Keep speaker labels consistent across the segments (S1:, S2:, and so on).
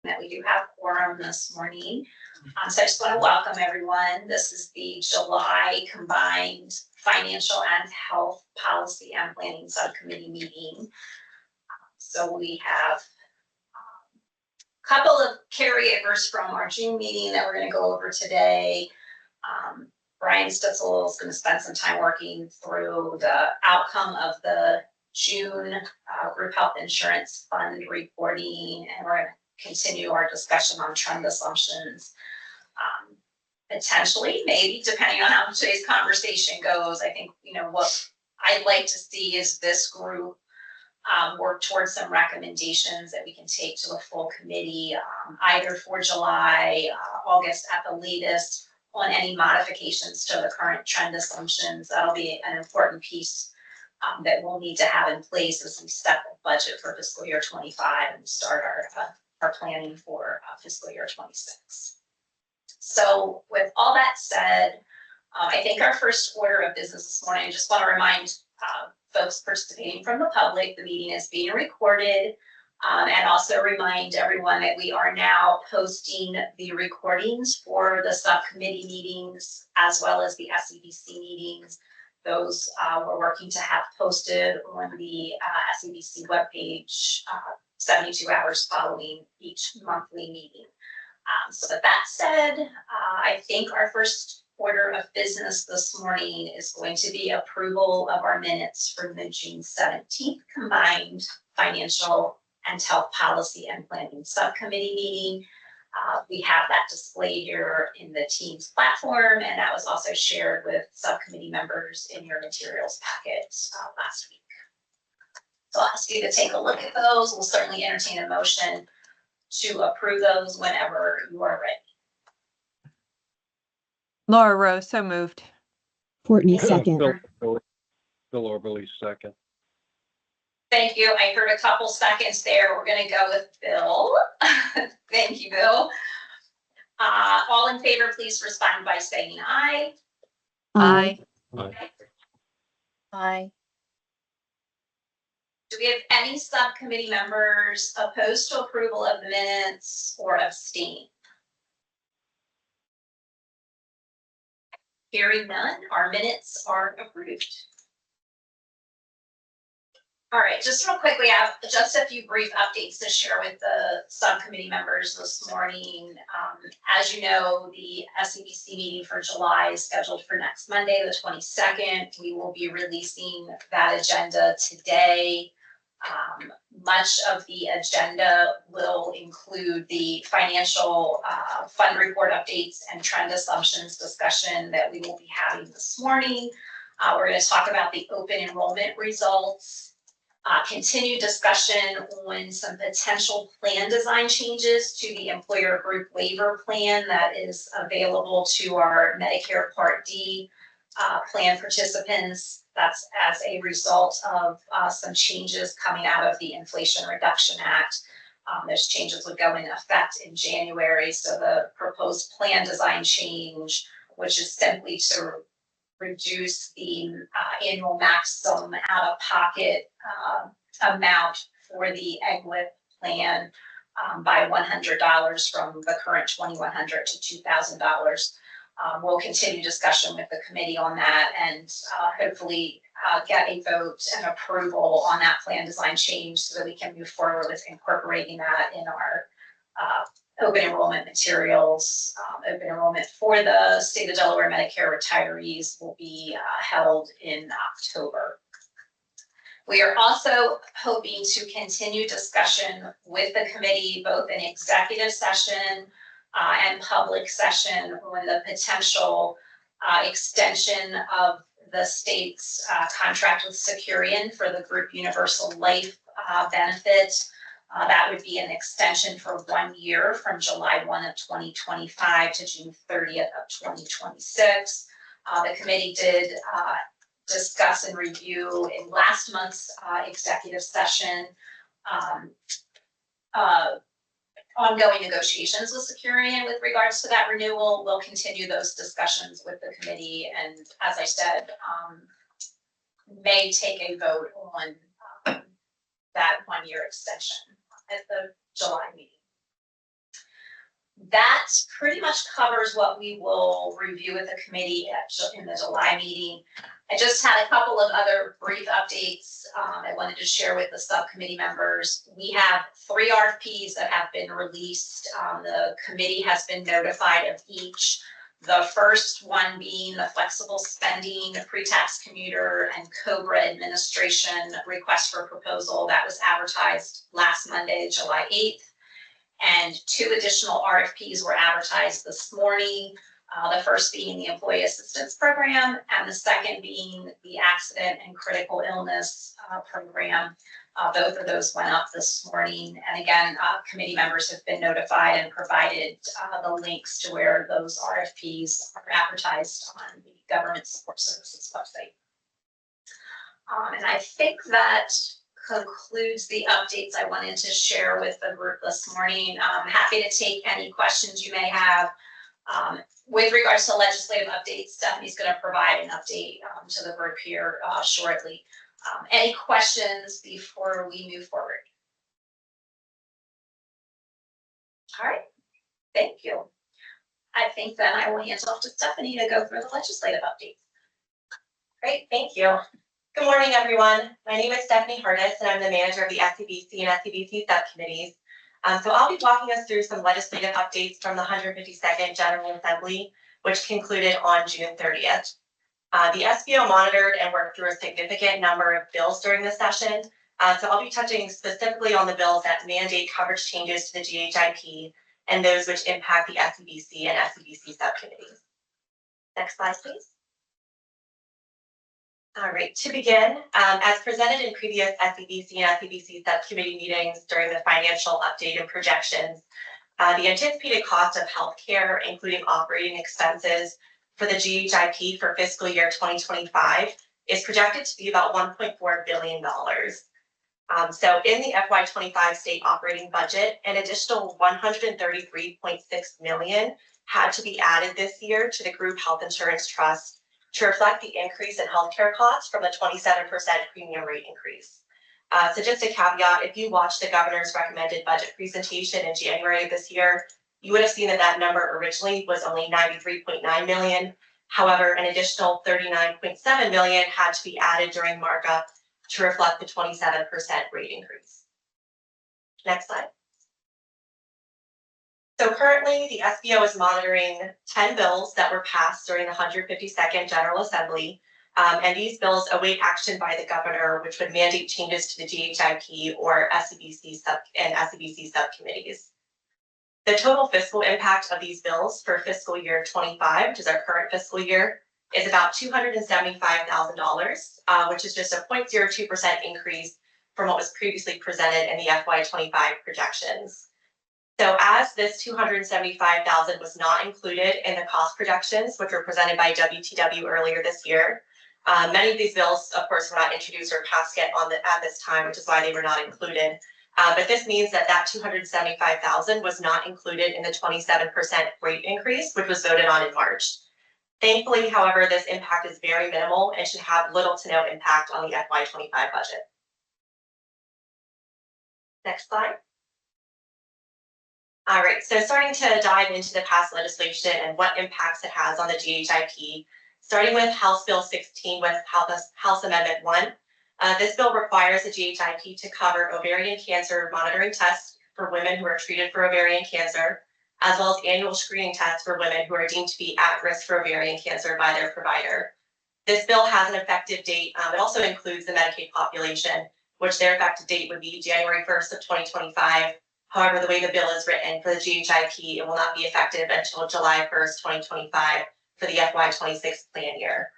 S1: that we do have quorum this morning. So I just want to welcome everyone. This is the July combined financial and health policy and planning subcommittee meeting. So we have a couple of carryovers from our June meeting that we're going to go over today. Brian Stitzel is going to spend some time working through the outcome of the June group health insurance fund reporting, and we're going to continue our discussion on trend assumptions. Potentially, maybe, depending on how today's conversation goes, I think, what I'd like to see is this group work towards some recommendations that we can take to a full committee, either for July, August at the latest, on any modifications to the current trend assumptions. That'll be an important piece that we'll need to have in place as we set the budget for fiscal year 25 and start our planning for fiscal year 26. So with all that said, I think our first order of business this morning, I just want to remind folks participating from the public, the meeting is being recorded, and also remind everyone that we are now posting the recordings for the subcommittee meetings as well as the SEBC meetings. Those we're working to have posted on the SEBC webpage 72 hours following each monthly meeting. So with that said, I think our first order of business this morning is going to be approval of our minutes from the June 17th combined financial and health policy and planning subcommittee meeting. We have that displayed here in the Teams platform, and that was also shared with subcommittee members in your materials packet last week. So I'll ask you to take a look at those. We'll certainly entertain a motion to approve those whenever you are ready.
S2: Laura Rowe, so moved.
S3: Courtney, second.
S4: Bill Orberly, second.
S1: Thank you. I heard a couple seconds there. We're going to go with Bill. Thank you, Bill. All in favor, please respond by saying aye.
S2: Aye.
S4: Aye.
S2: Aye.
S1: Do we have any subcommittee members opposed to approval of the minutes or abstain? Hearing none, our minutes are approved. All right, just real quickly, I have just a few brief updates to share with the subcommittee members this morning. As you know, the SEBC meeting for July is scheduled for next Monday, the 22nd. We will be releasing that agenda today. Much of the agenda will include the financial fund report updates and trend assumptions discussion that we will be having this morning. We're going to talk about the open enrollment results. Continued discussion on some potential plan design changes to the employer group waiver plan that is available to our Medicare Part D plan participants. That's as a result of some changes coming out of the Inflation Reduction Act. Those changes would go into effect in January. So the proposed plan design change, which is simply to reduce the annual maximum out-of-pocket amount for the EGWIP plan by $100 from the current $2,100 to $2,000. We'll continue discussion with the committee on that and hopefully get a vote and approval on that plan design change so that we can move forward with incorporating that in our open enrollment materials. Open enrollment for the state of Delaware Medicare retirees will be held in October. We are also hoping to continue discussion with the committee, both in executive session and public session, on the potential extension of the state's contract with Securian for the group universal life benefit. That would be an extension for 1 year from July 1 of 2025 to June 30th of 2026. The committee did discuss and review in last month's executive session ongoing negotiations with Securian with regards to that renewal. We'll continue those discussions with the committee, and as I said, may take a vote on that 1 year extension at the July meeting. That pretty much covers what we will review with the committee in the July meeting. I just had a couple of other brief updates I wanted to share with the subcommittee members. We have 3 RFPs that have been released. The committee has been notified of each. The first one being the flexible spending, pre-tax commuter, and COBRA administration request for proposal that was advertised last Monday, July 8th. And 2 additional RFPs were advertised this morning. The first being the Employee Assistance Program, and the second being the Accident and Critical Illness Program. Both of those went up this morning. And again, committee members have been notified and provided the links to where those RFPs are advertised on the Government Support Services website. And I think that concludes the updates I wanted to share with the group this morning. I'm happy to take any questions you may have. With regards to legislative updates, Stephanie's going to provide an update to the group here shortly. Any questions before we move forward? All right, thank you. I think then I will hand off to Stephanie to go through the legislative updates.
S5: Great, thank you. Good morning, everyone. My name is Stephanie Harness, and I'm the manager of the SEBC and SEBC subcommittees. So I'll be walking us through some legislative updates from the 152nd General Assembly, which concluded on June 30th. The SBO monitored and worked through a significant number of bills during the session. So I'll be touching specifically on the bills that mandate coverage changes to the GHIP and those which impact the SEBC and SEBC subcommittees. Next slide, please. All right, to begin, as presented in previous SEBC and SEBC subcommittee meetings during the financial update and projections, the anticipated cost of healthcare, including operating expenses for the GHIP for fiscal year 2025 is projected to be about $1.4 billion. So in the FY25 state operating budget, an additional $133.6 million had to be added this year to the group health insurance trust to reflect the increase in healthcare costs from the 27% premium rate increase. So just a caveat, if you watched the governor's recommended budget presentation in January of this year, you would have seen that that number originally was only $93.9 million. However, an additional $39.7 million had to be added during markup to reflect the 27% rate increase. Next slide. So currently, the SBO is monitoring 10 bills that were passed during the 152nd General Assembly, and these bills await action by the governor, which would mandate changes to the GHIP or SEBC and SEBC subcommittees. The total fiscal impact of these bills for fiscal year 25, which is our current fiscal year, is about $275,000, which is just a 0.02% increase from what was previously presented in the FY25 projections. So as this $275,000 was not included in the cost projections, which were presented by WTW earlier this year, many of these bills, of course, were not introduced or passed yet at this time, which is why they were not included. But this means that that $275,000 was not included in the 27% rate increase, which was voted on in March. Thankfully, however, this impact is very minimal and should have little to no impact on the FY25 budget. Next slide. All right, so starting to dive into the past legislation and what impacts it has on the GHIP, starting with House Bill 16 with House Amendment 1. This bill requires the GHIP to cover ovarian cancer monitoring tests for women who are treated for ovarian cancer, as well as annual screening tests for women who are deemed to be at risk for ovarian cancer by their provider. This bill has an effective date. It also includes the Medicaid population, which their effective date would be January 1st of 2025. However, the way the bill is written for the GHIP, it will not be effective until July 1st, 2025 for the FY26 plan year.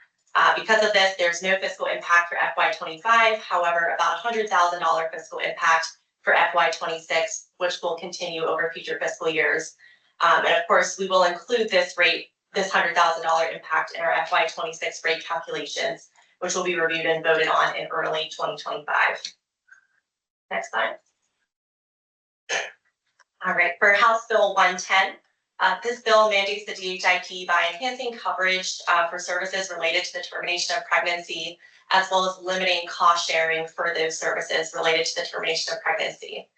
S5: Because of this, there's no fiscal impact for FY25. However, about $100,000 fiscal impact for FY26, which will continue over future fiscal years. And of course, we will include this rate, this $100,000 impact in our FY26 rate calculations, which will be reviewed and voted on in early 2025. Next slide. All right, for House Bill 110, this bill mandates the GHIP by enhancing coverage for services related to the termination of pregnancy, as well as limiting cost sharing for those services related to the termination of pregnancy.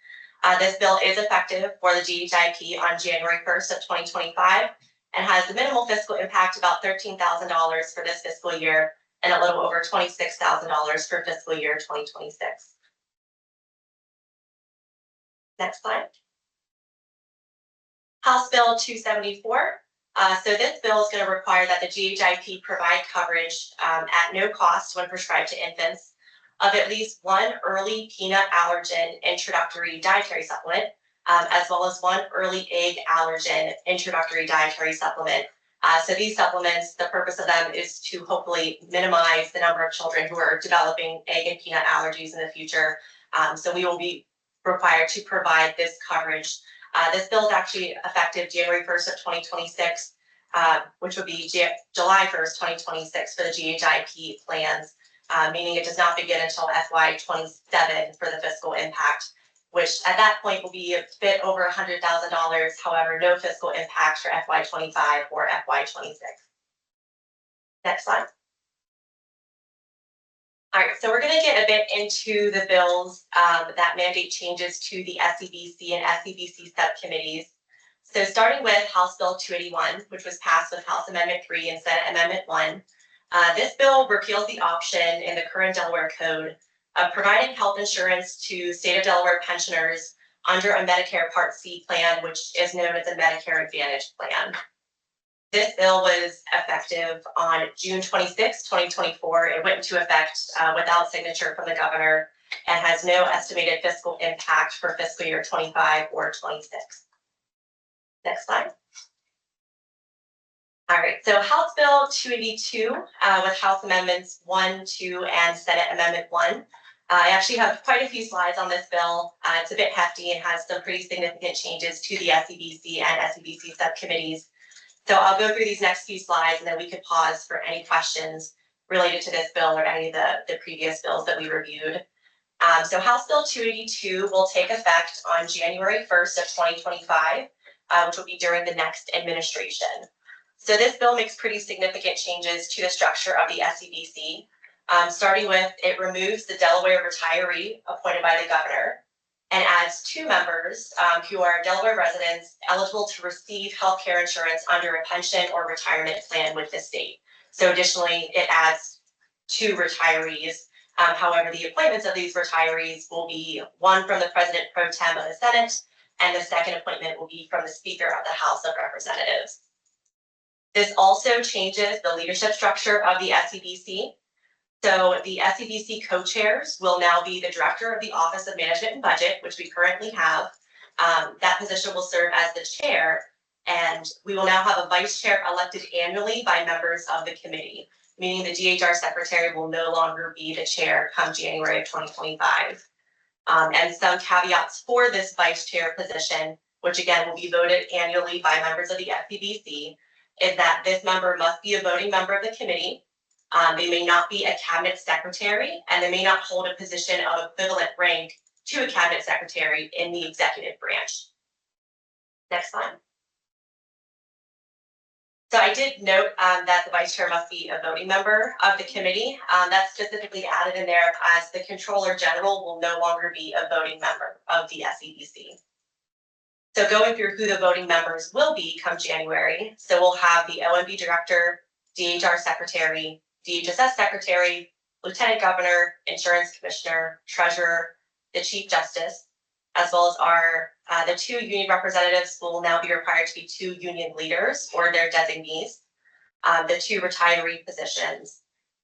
S5: This bill is effective for the GHIP on January 1st of 2025 and has the minimal fiscal impact, about $13,000 for this fiscal year and a little over $26,000 for fiscal year 2026. Next slide. House Bill 274. So this bill is going to require that the GHIP provide coverage at no cost when prescribed to infants of at least one early peanut allergen introductory dietary supplement, as well as one early egg allergen introductory dietary supplement. So these supplements, the purpose of them is to hopefully minimize the number of children who are developing egg and peanut allergies in the future. So we will be required to provide this coverage. This bill is actually effective January 1st of 2026, which would be July 1st, 2026 for the GHIP plans, meaning it does not begin until FY27 for the fiscal impact, which at that point will be a bit over $100,000. However, no fiscal impact for FY25 or FY26. Next slide. All right, so we're going to get a bit into the bills that mandate changes to the SEBC and SEBC subcommittees. So starting with House Bill 281, which was passed with House Amendment 3 and Senate Amendment 1. This bill repeals the option in the current Delaware Code of providing health insurance to state of Delaware pensioners under a Medicare Part C plan, which is known as a Medicare Advantage plan. This bill was effective on June 26, 2024. It went into effect without signature from the governor and has no estimated fiscal impact for fiscal year 25 or 26. Next slide. All right, so House Bill 282 with House Amendments 1, 2, and Senate Amendment 1. I actually have quite a few slides on this bill. It's a bit hefty and has some pretty significant changes to the SEBC and SEBC subcommittees. So I'll go through these next few slides and then we could pause for any questions related to this bill or any of the previous bills that we reviewed. So House Bill 282 will take effect on January 1st of 2025, which will be during the next administration. So this bill makes pretty significant changes to the structure of the SEBC, starting with it removes the Delaware retiree appointed by the governor and adds 2 members who are Delaware residents eligible to receive health care insurance under a pension or retirement plan with the state. So additionally, it adds 2 retirees. However, the appointments of these retirees will be one from the President Pro Tem of the Senate, and the second appointment will be from the Speaker of the House of Representatives. This also changes the leadership structure of the SEBC. So the SEBC co-chairs will now be the director of the Office of Management and Budget, which we currently have. That position will serve as the chair, and we will now have a vice chair elected annually by members of the committee, meaning the DHR secretary will no longer be the chair come January of 2025. And some caveats for this vice chair position, which again will be voted annually by members of the SEBC, is that this member must be a voting member of the committee. They may not be a cabinet secretary, and they may not hold a position of equivalent rank to a cabinet secretary in the executive branch. Next slide. So I did note that the vice chair must be a voting member of the committee. That's specifically added in there as the controller general will no longer be a voting member of the SEBC. So going through who the voting members will be come January. So we'll have the OMB director, DHR secretary, DHSS secretary, lieutenant governor, insurance commissioner, treasurer, the chief justice, as well as our the 2 union representatives will now be required to be 2 union leaders or their designees, the 2 retiree positions.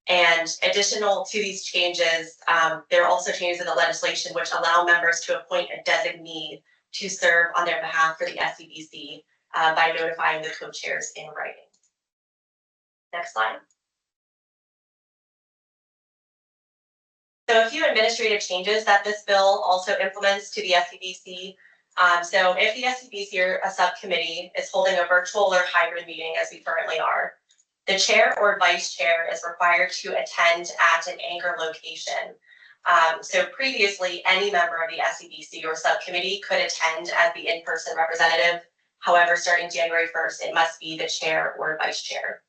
S5: And additional to these changes, there are also changes in the legislation which allow members to appoint a designee to serve on their behalf for the SEBC by notifying the co-chairs in writing. Next slide. So a few administrative changes that this bill also implements to the SEBC. So if the SEBC or a subcommittee is holding a virtual or hybrid meeting, as we currently are, the chair or vice chair is required to attend at an anchor location. So previously, any member of the SEBC or subcommittee could attend as the in-person representative. However, starting January 1st, it must be the chair or vice chair.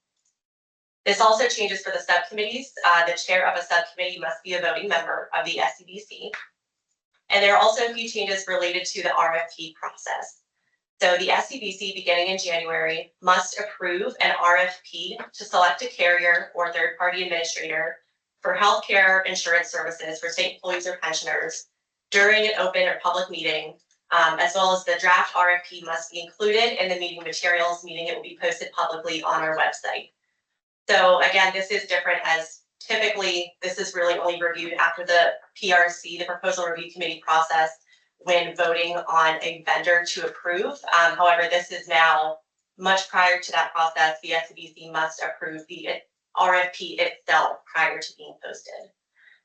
S5: This also changes for the subcommittees. The chair of a subcommittee must be a voting member of the SEBC. And there are also a few changes related to the RFP process. So the SEBC, beginning in January, must approve an RFP to select a carrier or third-party administrator for healthcare insurance services for state employees or pensioners during an open or public meeting, as well as the draft RFP must be included in the meeting materials, meaning it will be posted publicly on our website. So again, this is different, as typically this is really only reviewed after the PRC, the Proposal Review Committee process, when voting on a vendor to approve. However, this is now much prior to that process. The SEBC must approve the RFP itself prior to being posted.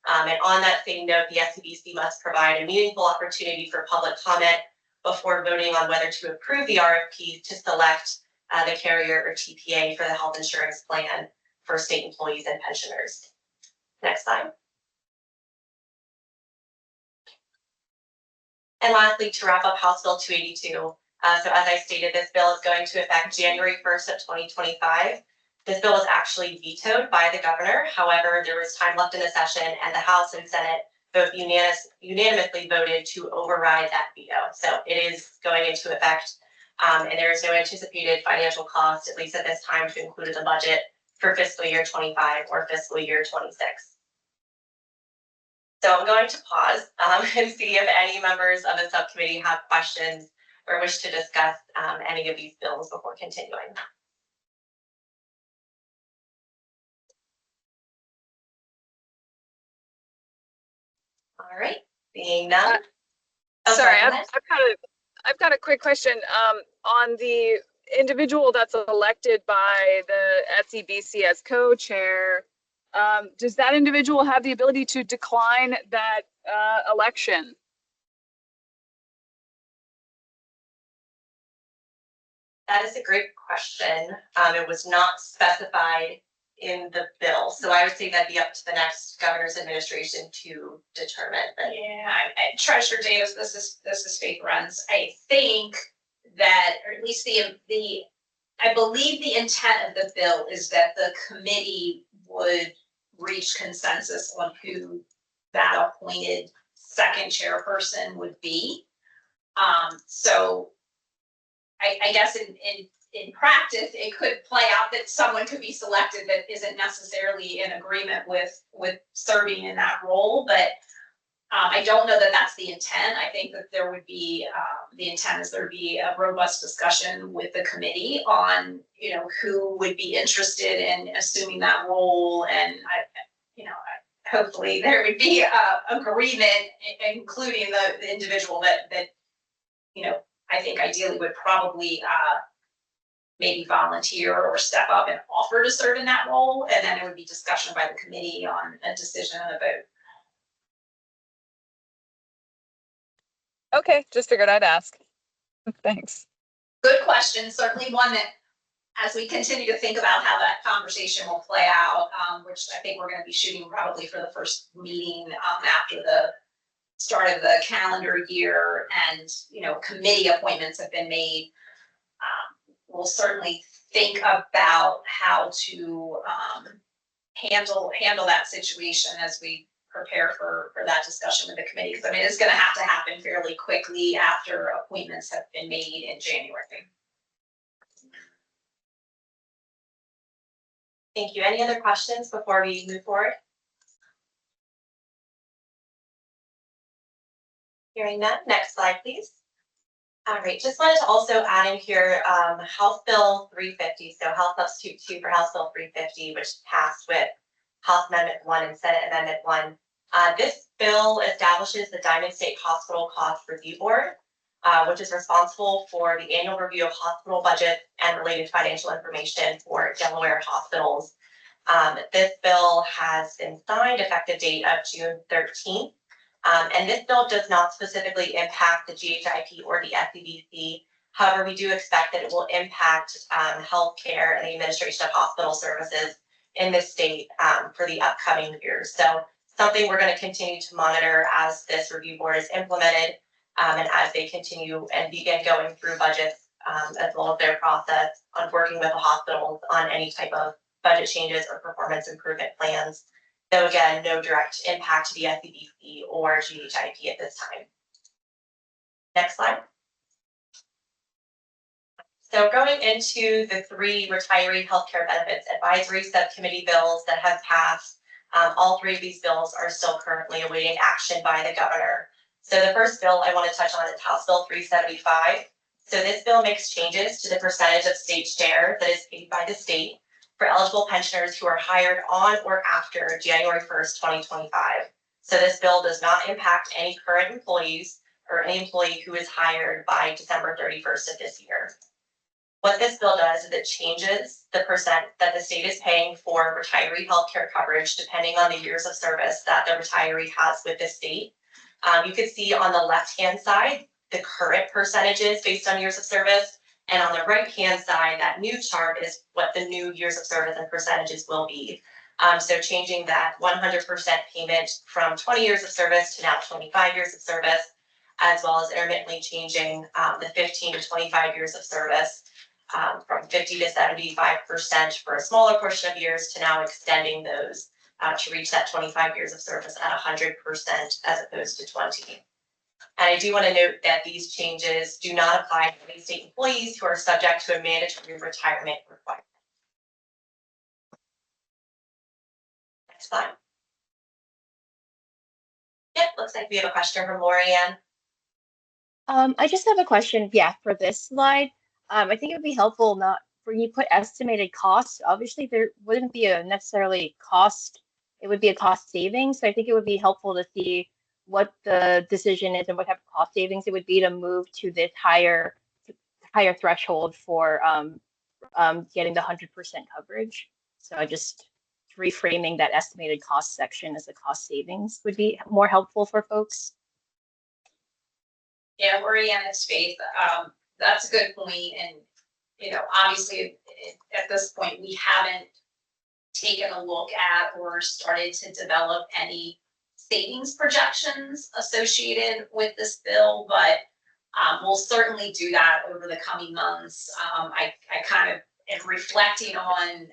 S5: And on that same note, the SEBC must provide a meaningful opportunity for public comment before voting on whether to approve the RFP to select the carrier or TPA for the health insurance plan for state employees and pensioners. Next slide. And lastly, to wrap up House Bill 282. So as I stated, this bill is going to affect January 1st of 2025. This bill was actually vetoed by the governor. However, there was time left in the session, and the House and Senate both unanimously voted to override that veto. So it is going into effect, and there is no anticipated financial cost, at least at this time, to include in the budget for fiscal year 25 or fiscal year 26. So I'm going to pause and see if any members of the subcommittee have questions or wish to discuss any of these bills before continuing. All right, being none.
S6: Sorry,
S5: go ahead.
S6: I've got a quick question. On the individual that's elected by the SEBC as co-chair, does that individual have the ability to decline that election?
S5: That is a great question. It was not specified in the bill, so I would say that'd be up to the next governor's administration to determine. But
S1: Yeah, Treasurer Davis, this is Faith Runs. I think that, or at least I believe the intent of the bill is that the committee would reach consensus on who that appointed second chairperson would be. So I guess in practice, it could play out that someone could be selected that isn't necessarily in agreement with serving in that role, but I don't know that that's the intent. I think that there would be, the intent is there would be a robust discussion with the committee on, who would be interested in assuming that role. And hopefully there would be agreement, including the individual that I think ideally would probably maybe volunteer or step up and offer to serve in that role. And then it would be discussion by the committee on a decision and a vote.
S6: Okay, just figured I'd ask. Thanks.
S1: Good question. Certainly one that, as we continue to think about how that conversation will play out, which I think we're going to be shooting probably for the first meeting after the start of the calendar year, and committee appointments have been made. We'll certainly think about how to handle that situation as we prepare for that discussion with the committee. Because it's going to have to happen fairly quickly after appointments have been made in January.
S5: thank you. Any other questions before we move forward? Hearing none. Next slide, please. All right, just wanted to also add in here House Bill 350, so House Substitute 2 for House Bill 350, which passed with House Amendment 1 and Senate Amendment 1. This bill establishes the Diamond State Hospital Cost Review Board, which is responsible for the annual review of hospital budgets and related financial information for Delaware hospitals. This bill has been signed effective date of June 13th. And this bill does not specifically impact the GHIP or the SEBC. However, we do expect that it will impact healthcare and the administration of hospital services in the state for the upcoming years. So something we're going to continue to monitor as this review board is implemented and as they continue and begin going through budgets as well as their process on working with the hospitals on any type of budget changes or performance improvement plans. Though again, no direct impact to the SEBC or GHIP at this time. Next slide. So going into the 3 retiree healthcare benefits advisory subcommittee bills that have passed, all 3 of these bills are still currently awaiting action by the governor. So the first bill I want to touch on is House Bill 375. So this bill makes changes to the percentage of state share that is paid by the state for eligible pensioners who are hired on or after January 1st, 2025. So this bill does not impact any current employees or any employee who is hired by December 31st of this year. What this bill does is it changes the percent that the state is paying for retiree healthcare coverage depending on the years of service that the retiree has with the state. You can see on the left-hand side the current percentages based on years of service, and on the right-hand side, that new chart is what the new years of service and percentages will be. So changing that 100% payment from 20 years of service to now 25 years of service, as well as intermittently changing the 15 to 25 years of service from 50 to 75% for a smaller portion of years to now extending those to reach that 25 years of service at 100% as opposed to 20. And I do want to note that these changes do not apply to any state employees who are subject to a mandatory retirement requirement. Next slide. Yep, looks like we have a question from Lorianne.
S7: I just have a question, for this slide. I think it would be helpful not for you put estimated costs. Obviously, there wouldn't be a necessarily cost, it would be a cost savings. So I think it would be helpful to see what the decision is and what type of cost savings it would be to move to this higher threshold for getting the 100% coverage. So I just reframing that estimated cost section as a cost savings would be more helpful for folks.
S1: Yeah, Lorianne, it's Faith. That's a good point. And, obviously at this point, we haven't taken a look at or started to develop any savings projections associated with this bill, but we'll certainly do that over the coming months. I kind of am reflecting on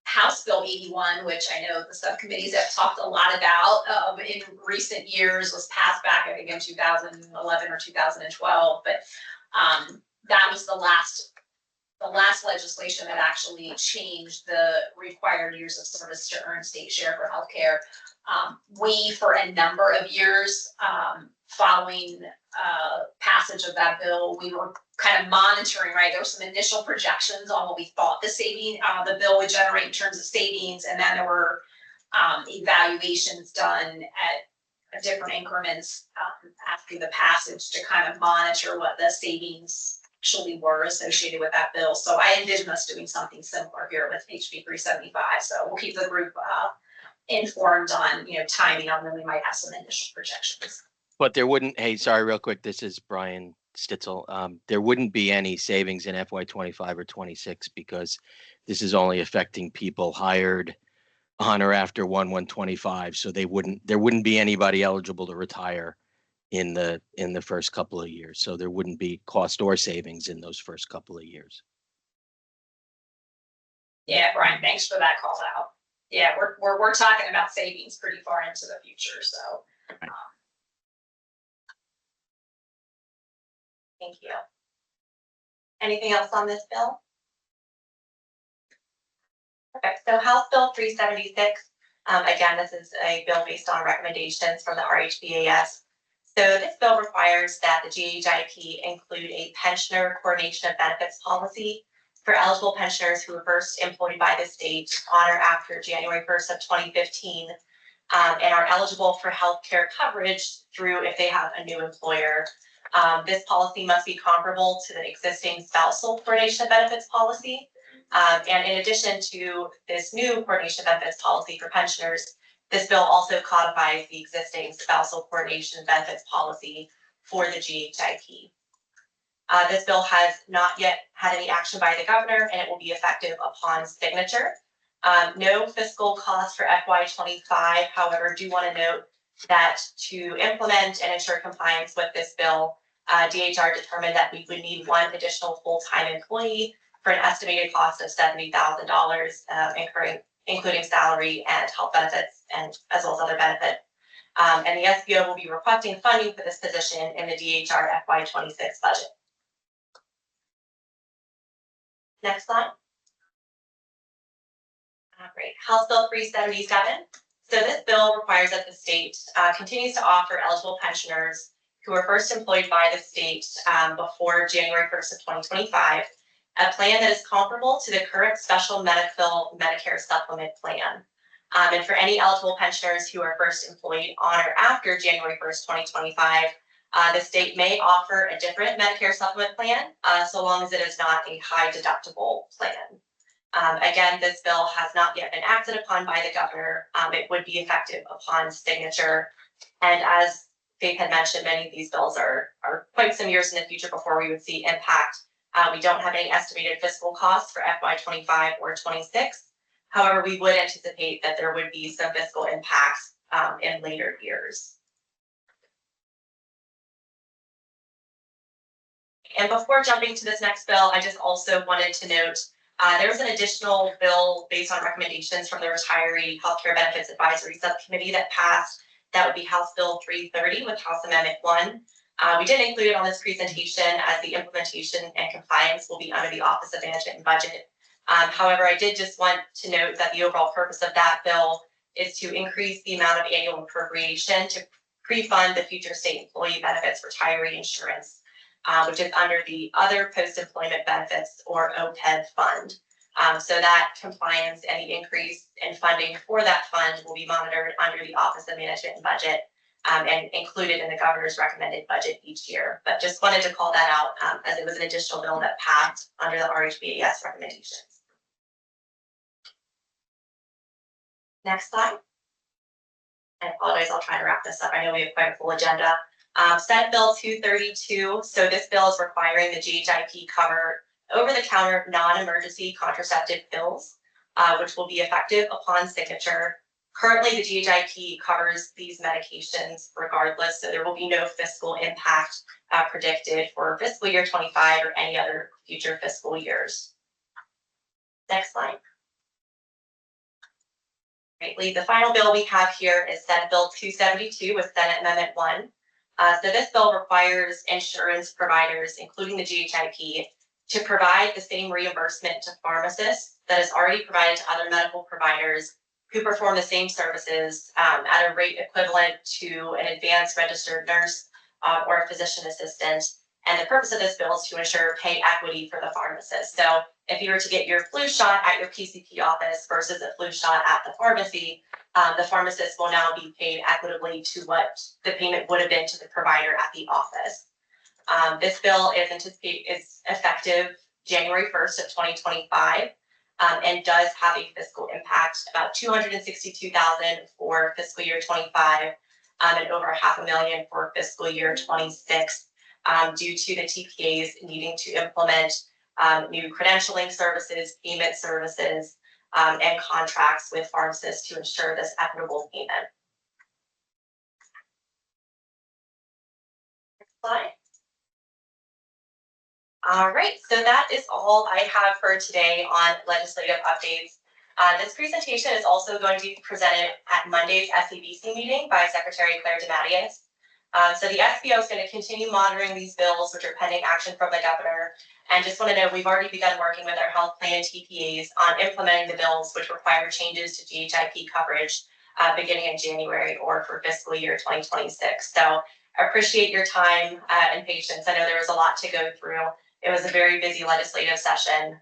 S1: House Bill 81, which I know the subcommittees have talked a lot about in recent years, was passed back, I think, in 2011 or 2012. But that was the last legislation that actually changed the required years of service to earn state share for healthcare. We, for a number of years following passage of that bill, we were kind of monitoring, right? There were some initial projections on what we thought the bill would generate in terms of savings, and then there were evaluations done at different increments after the passage to kind of monitor what the savings actually were associated with that bill. So I envision us doing something similar here with HB 375. So we'll keep the group informed on timing on when we might have some initial projections.
S8: But there wouldn't, hey, sorry, real quick, this is Brian Stitzel. There wouldn't be any savings in FY25 or 26 because this is only affecting people hired on or after 1/1/25. So there wouldn't be anybody eligible to retire in the first couple of years. So there wouldn't be cost or savings in those first couple of years.
S1: Yeah, Brian, thanks for that call out. Yeah, we're talking about savings pretty far into the future. So.
S5: Thank you. Anything else on this bill? Okay, so House Bill 376. Again, this is a bill based on recommendations from the RHBAS. So this bill requires that the GHIP include a pensioner coordination of benefits policy for eligible pensioners who were first employed by the state on or after January 1st of 2015 and are eligible for health care coverage through if they have a new employer. This policy must be comparable to the existing spousal coordination of benefits policy. And in addition to this new coordination of benefits policy for pensioners, this bill also codifies the existing spousal coordination of benefits policy for the GHIP. This bill has not yet had any action by the governor, and it will be effective upon signature. No fiscal cost for FY25, however, do want to note that to implement and ensure compliance with this bill, DHR determined that we would need one additional full-time employee for an estimated cost of $70,000, including salary and health benefits, and as well as other benefits. And the SBO will be requesting funding for this position in the DHR FY26 budget. Next slide. Great. House Bill 377. So this bill requires that the state continues to offer eligible pensioners who were first employed by the state before January 1st of 2025, a plan that is comparable to the current special medical Medicare supplement plan. And for any eligible pensioners who are first employed on or after January 1st, 2025, the state may offer a different Medicare supplement plan, so long as it is not a high deductible plan. Again, this bill has not yet been acted upon by the governor. It would be effective upon signature. And as Faith had mentioned, many of these bills are quite some years in the future before we would see impact. We don't have any estimated fiscal costs for FY25 or 26. However, we would anticipate that there would be some fiscal impacts in later years. And before jumping to this next bill, I just also wanted to note there was an additional bill based on recommendations from the Retiree Healthcare Benefits Advisory Subcommittee that passed. That would be House Bill 330 with House Amendment 1. We didn't include it on this presentation as the implementation and compliance will be under the Office of Management and Budget. However, I did just want to note that the overall purpose of that bill is to increase the amount of annual appropriation to pre-fund the future state employee benefits retiree insurance, which is under the Other Post-Employment Benefits or OPEB fund. So that compliance, any increase in funding for that fund will be monitored under the Office of Management and Budget and included in the governor's recommended budget each year. But just wanted to call that out as it was an additional bill that passed under the RHBAS recommendations. Next slide. I apologize, I'll try to wrap this up. I know we have quite a full agenda. Senate Bill 232. So this bill is requiring the GHIP cover over-the-counter non-emergency contraceptive pills, which will be effective upon signature. Currently, the GHIP covers these medications regardless, so there will be no fiscal impact predicted for fiscal year 25 or any other future fiscal years. Next slide. Greatly, the final bill we have here is Senate Bill 272 with Senate Amendment 1. So this bill requires insurance providers, including the GHIP, to provide the same reimbursement to pharmacists that is already provided to other medical providers who perform the same services at a rate equivalent to an advanced registered nurse or a physician assistant. And the purpose of this bill is to ensure pay equity for the pharmacist. So if you were to get your flu shot at your PCP office versus a flu shot at the pharmacy, the pharmacist will now be paid equitably to what the payment would have been to the provider at the office. This bill is effective January 1st of 2025 and does have a fiscal impact, about $262,000 for fiscal year 25 and over $500,000 for fiscal year 26 due to the TPAs needing to implement new credentialing services, payment services, and contracts with pharmacists to ensure this equitable payment. Next slide. All right, so that is all I have for today on legislative updates. This presentation is also going to be presented at Monday's SEBC meeting by Secretary Claire DeMatteis. So the SBO is going to continue monitoring these bills, which are pending action from the governor. And just want to know, we've already begun working with our health plan TPAs on implementing the bills, which require changes to GHIP coverage beginning in January or for fiscal year 2026. So I appreciate your time and patience. I know there was a lot to go through. It was a very busy legislative session,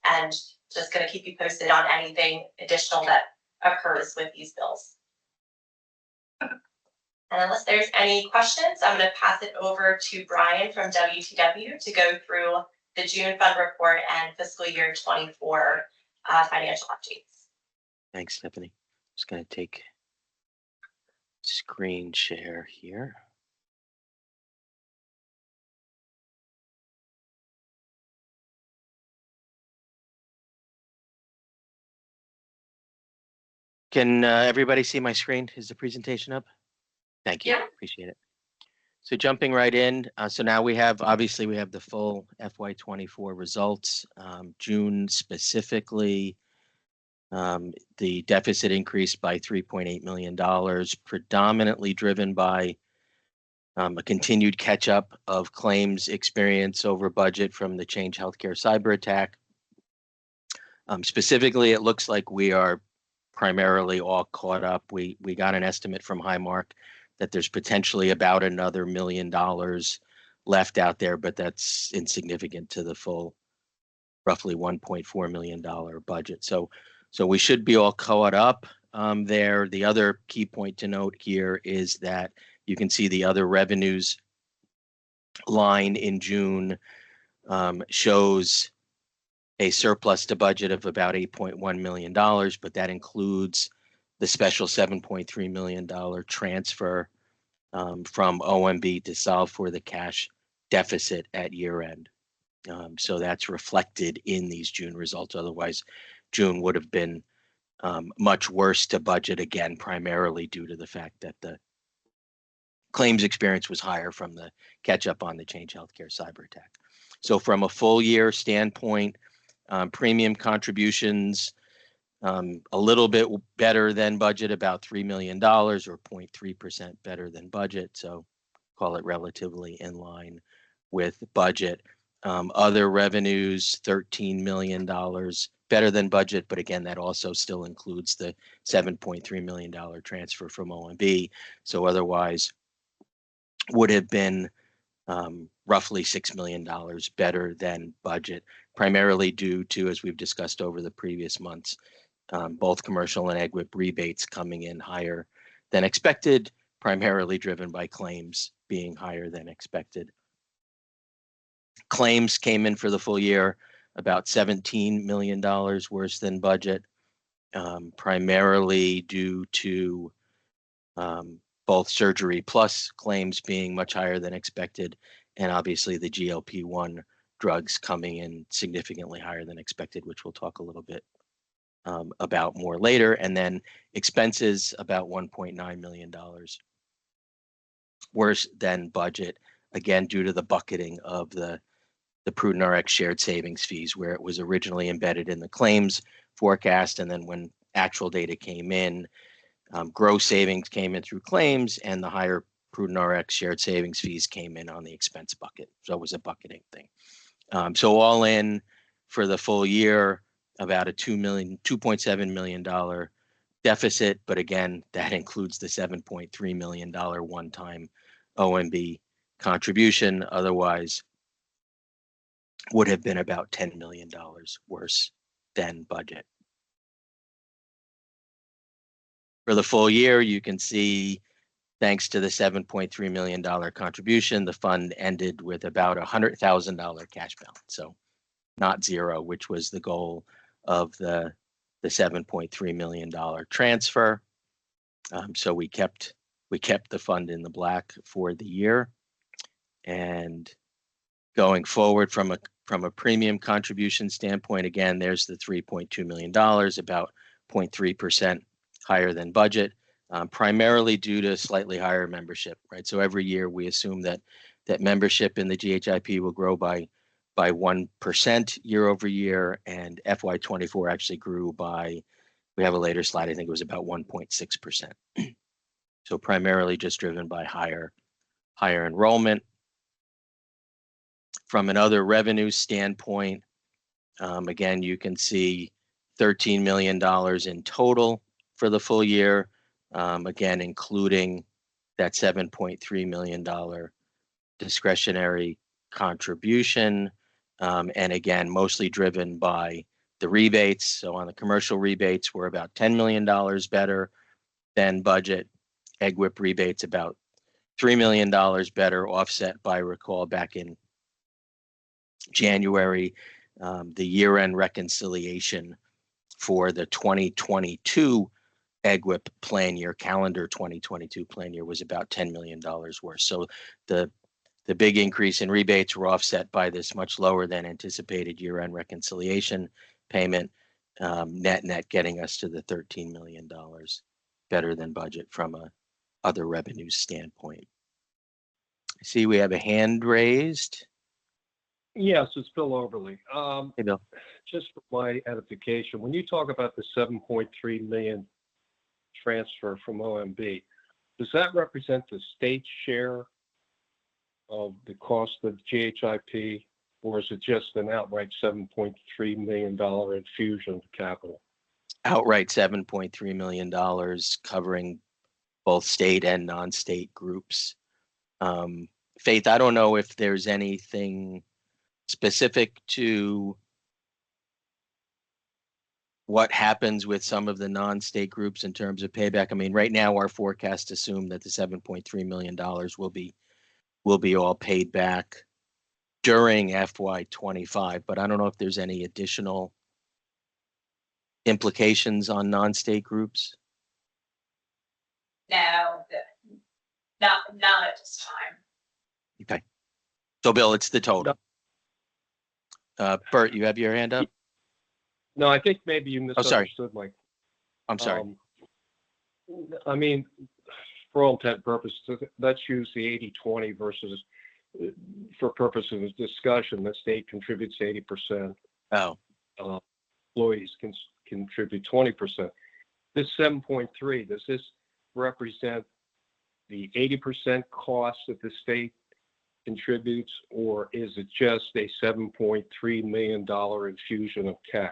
S5: and just going to keep you posted on anything additional that occurs with these bills. And unless there's any questions, I'm going to pass it over to Brian from WTW to go through the June fund report and fiscal year 24 financial updates.
S8: Thanks, Stephanie. Just going to take screen share here. Can everybody see my screen? Is the presentation up? Thank you.
S5: Yeah.
S8: Appreciate it. So jumping right in. So now we have the full FY24 results. June specifically, The deficit increased by $3.8 million, predominantly driven by a continued catch-up of claims experience over budget from the Change Healthcare cyber attack. Specifically, it looks like we are primarily all caught up. We got an estimate from Highmark that there's potentially about another $1 million left out there, but that's insignificant to the full roughly $1.4 million budget. So we should be all caught up there. The other key point to note here is that you can see the other revenues line in June shows a surplus to budget of about $8.1 million, but that includes the special $7.3 million transfer from OMB to solve for the cash deficit at year end. So that's reflected in these June results. Otherwise, June would have been much worse to budget, again, primarily due to the fact that the claims experience was higher from the catch up on the Change Healthcare cyber attack. So from a full year standpoint, premium contributions, a little bit better than budget, about $3 million or 0.3% better than budget. So call it relatively in line with budget. Other revenues, $13 million better than budget, but again, that also still includes the $7.3 million transfer from OMB. So otherwise would have been roughly $6 million better than budget, primarily due to, as we've discussed over the previous months, both commercial and EGWP rebates coming in higher than expected, primarily driven by claims being higher than expected. Claims came in for the full year about $17 million worse than budget, primarily due to both surgery plus claims being much higher than expected, and obviously the GLP-1 drugs coming in significantly higher than expected, which we'll talk a little bit about more later. And then expenses about $1.9 million worse than budget, again, due to the bucketing of the Prudent RX shared savings fees, where it was originally embedded in the claims forecast. And then when actual data came in, gross savings came in through claims, and the higher Prudent RX shared savings fees came in on the expense bucket. So it was a bucketing thing. So all in for the full year, about a $2.7 million deficit. But again, that includes the $7.3 million one-time OMB contribution. Otherwise, would have been about $10 million worse than budget. For the full year, you can see, thanks to the $7.3 million contribution, the fund ended with about $100,000 cash balance. So not zero, which was the goal of the $7.3 million transfer. So we kept the fund in the black for the year. And going forward from a premium contribution standpoint, again, there's the $3.2 million, about 0.3% higher than budget, primarily due to slightly higher membership, right? So every year we assume that membership in the GHIP will grow by 1% year over year, and FY24 actually grew by, we have a later slide, I think it was about 1.6%. So primarily just driven by higher enrollment. From another revenue standpoint, again, you can see $13 million in total for the full year, again, including that $7.3 million discretionary contribution, and again, mostly driven by the rebates. So on the commercial rebates, we're about $10 million better than budget. EGWP rebates about $3 million better, offset by, recall back in January, the year-end reconciliation for the 2022 EGWP plan year, calendar 2022 plan year, was about $10 million worse. So the big increase in rebates were offset by this much lower than anticipated year-end reconciliation payment, net getting us to the $13 million better than budget from a other revenues standpoint. I see we have a hand raised.
S4: Yes, it's Bill Oberly.
S8: Hey, Bill.
S4: Just for my edification, when you talk about the 7.3 million transfer from OMB, does that represent the state share of the cost of GHIP, or is it just an outright $7.3 million infusion of capital?
S8: Outright $7.3 million covering both state and non-state groups. Faith, I don't know if there's anything specific to what happens with some of the non-state groups in terms of payback. I mean, right now our forecasts assume that the $7.3 million will be all paid back during FY25, but I don't know if there's any additional implications on non-state groups.
S1: No, not at this time.
S8: Okay. So Bill, it's the total. Bert, you have your hand up?
S4: No, I think maybe you
S8: Oh, sorry.
S4: misunderstood my.
S8: I'm sorry.
S4: I mean, for all intent and purposes, let's use the 80-20 versus, for purposes of discussion, the state contributes 80%.
S8: Oh,
S4: Employees can contribute 20%. This 7.3, does this represent the 80% cost that the state contributes, or is it just a $7.3 million infusion of cash?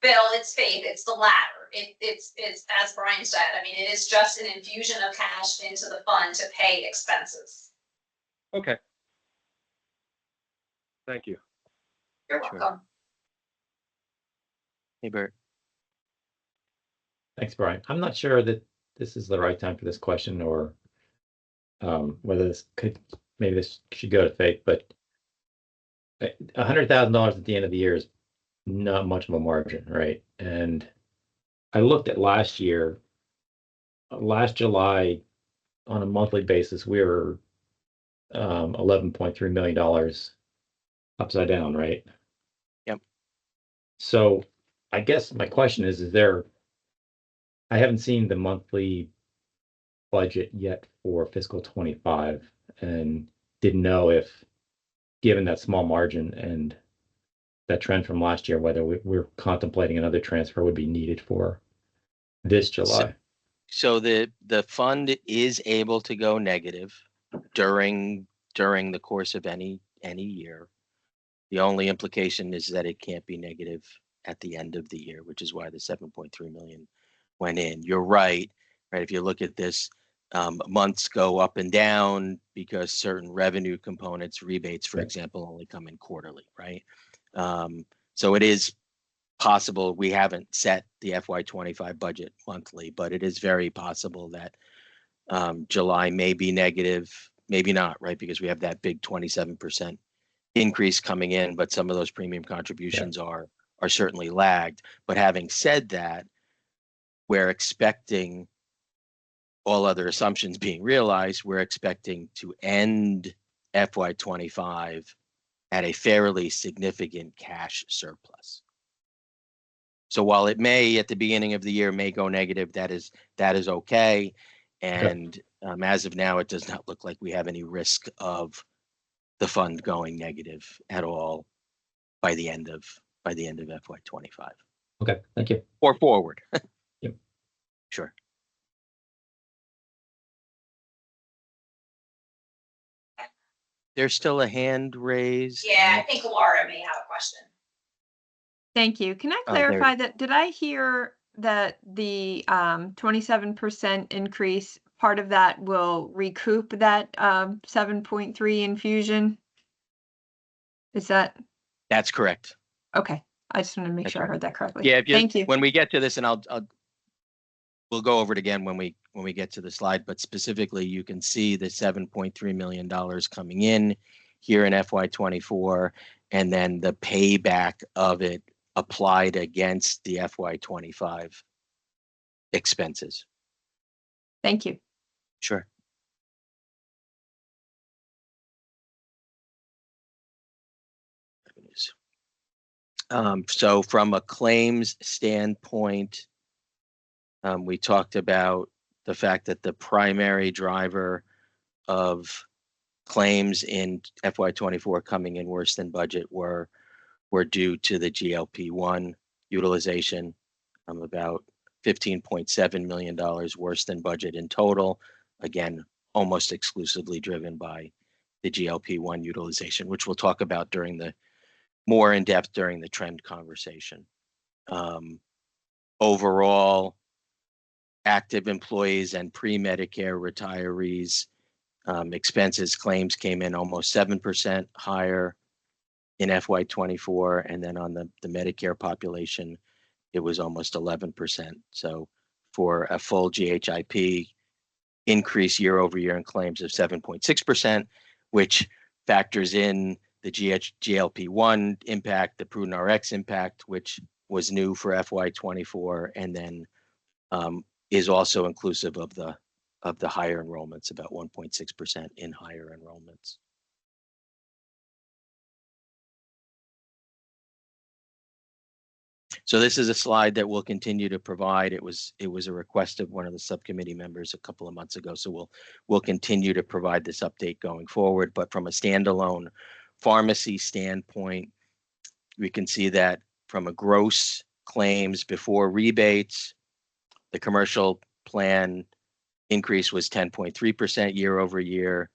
S1: Bill, it's Faith, it's the latter. It's as Brian said, I mean, it is just an infusion of cash into the fund to pay expenses.
S4: Okay. Thank you.
S1: You're
S8: Sure.
S1: welcome.
S8: hey Bert.
S9: Thanks, Brian. I'm not sure that this is the right time for this question, or whether maybe this should go to Faith, but $100,000 at the end of the year is not much of a margin, right? And I looked at last year, last July, on a monthly basis, we were $11.3 million upside down, right?
S8: Yep.
S9: So I guess my question is I haven't seen the monthly budget yet for fiscal 25 and didn't know if, given that small margin and that trend from last year, whether we're contemplating another transfer would be needed for this July.
S8: So the fund is able to go negative during the course of any year. The only implication is that it can't be negative at the end of the year, which is why the 7.3 million went in. You're right? If you look at this, months go up and down because certain revenue components, rebates, for example, only come in quarterly, right? So it is possible, we haven't set the FY25 budget monthly, but it is very possible that July may be negative, maybe not, right? Because we have that big 27% increase coming in, but some of those premium contributions are certainly lagged. But having said that, we're expecting, all other assumptions being realized, we're expecting to end FY25 at a fairly significant cash surplus. So while it may, at the beginning of the year, may go negative, that is okay. And as of now, it does not look like we have any risk of the fund going negative at all by the end of FY25.
S9: Okay, thank you.
S8: Or forward.
S9: Yep.
S8: Sure. There's still a hand raised.
S1: Yeah, I think Laura may have a question.
S2: Thank you. Can I
S8: Oh, there-
S2: clarify that? Did I hear that the 27% increase, part of that will recoup that 7.3 infusion? Is that
S8: That's correct.
S2: okay? I just want to make
S8: That's
S2: sure I
S8: right.
S2: heard that correctly.
S8: Yeah,
S2: Thank you.
S8: When we get to this, and we'll go over it again when we get to the slide, but specifically you can see the $7.3 million coming in here in FY24, and then the payback of it applied against the FY25 expenses.
S2: Thank you.
S8: Sure. So from a claims standpoint, we talked about the fact that the primary driver of claims in FY24 coming in worse than budget were due to the GLP-1 utilization, about $15.7 million worse than budget in total. Again, almost exclusively driven by the GLP-1 utilization, which we'll talk about more in depth during the trend conversation. Overall, active employees and pre-Medicare retirees expenses claims came in almost 7% higher in FY24, and then on the Medicare population, it was almost 11%. So for a full GHIP increase year over year in claims of 7.6%, which factors in the GLP-1 impact, the Prudent RX impact, which was new for FY24, and then is also inclusive of the higher enrollments, about 1.6% in higher enrollments. So this is a slide that we'll continue to provide. It was a request of one of the subcommittee members a couple of months ago, so we'll continue to provide this update going forward. But from a standalone pharmacy standpoint, we can see that from a gross claims before rebates, the commercial plan increase was 10.3% year over year.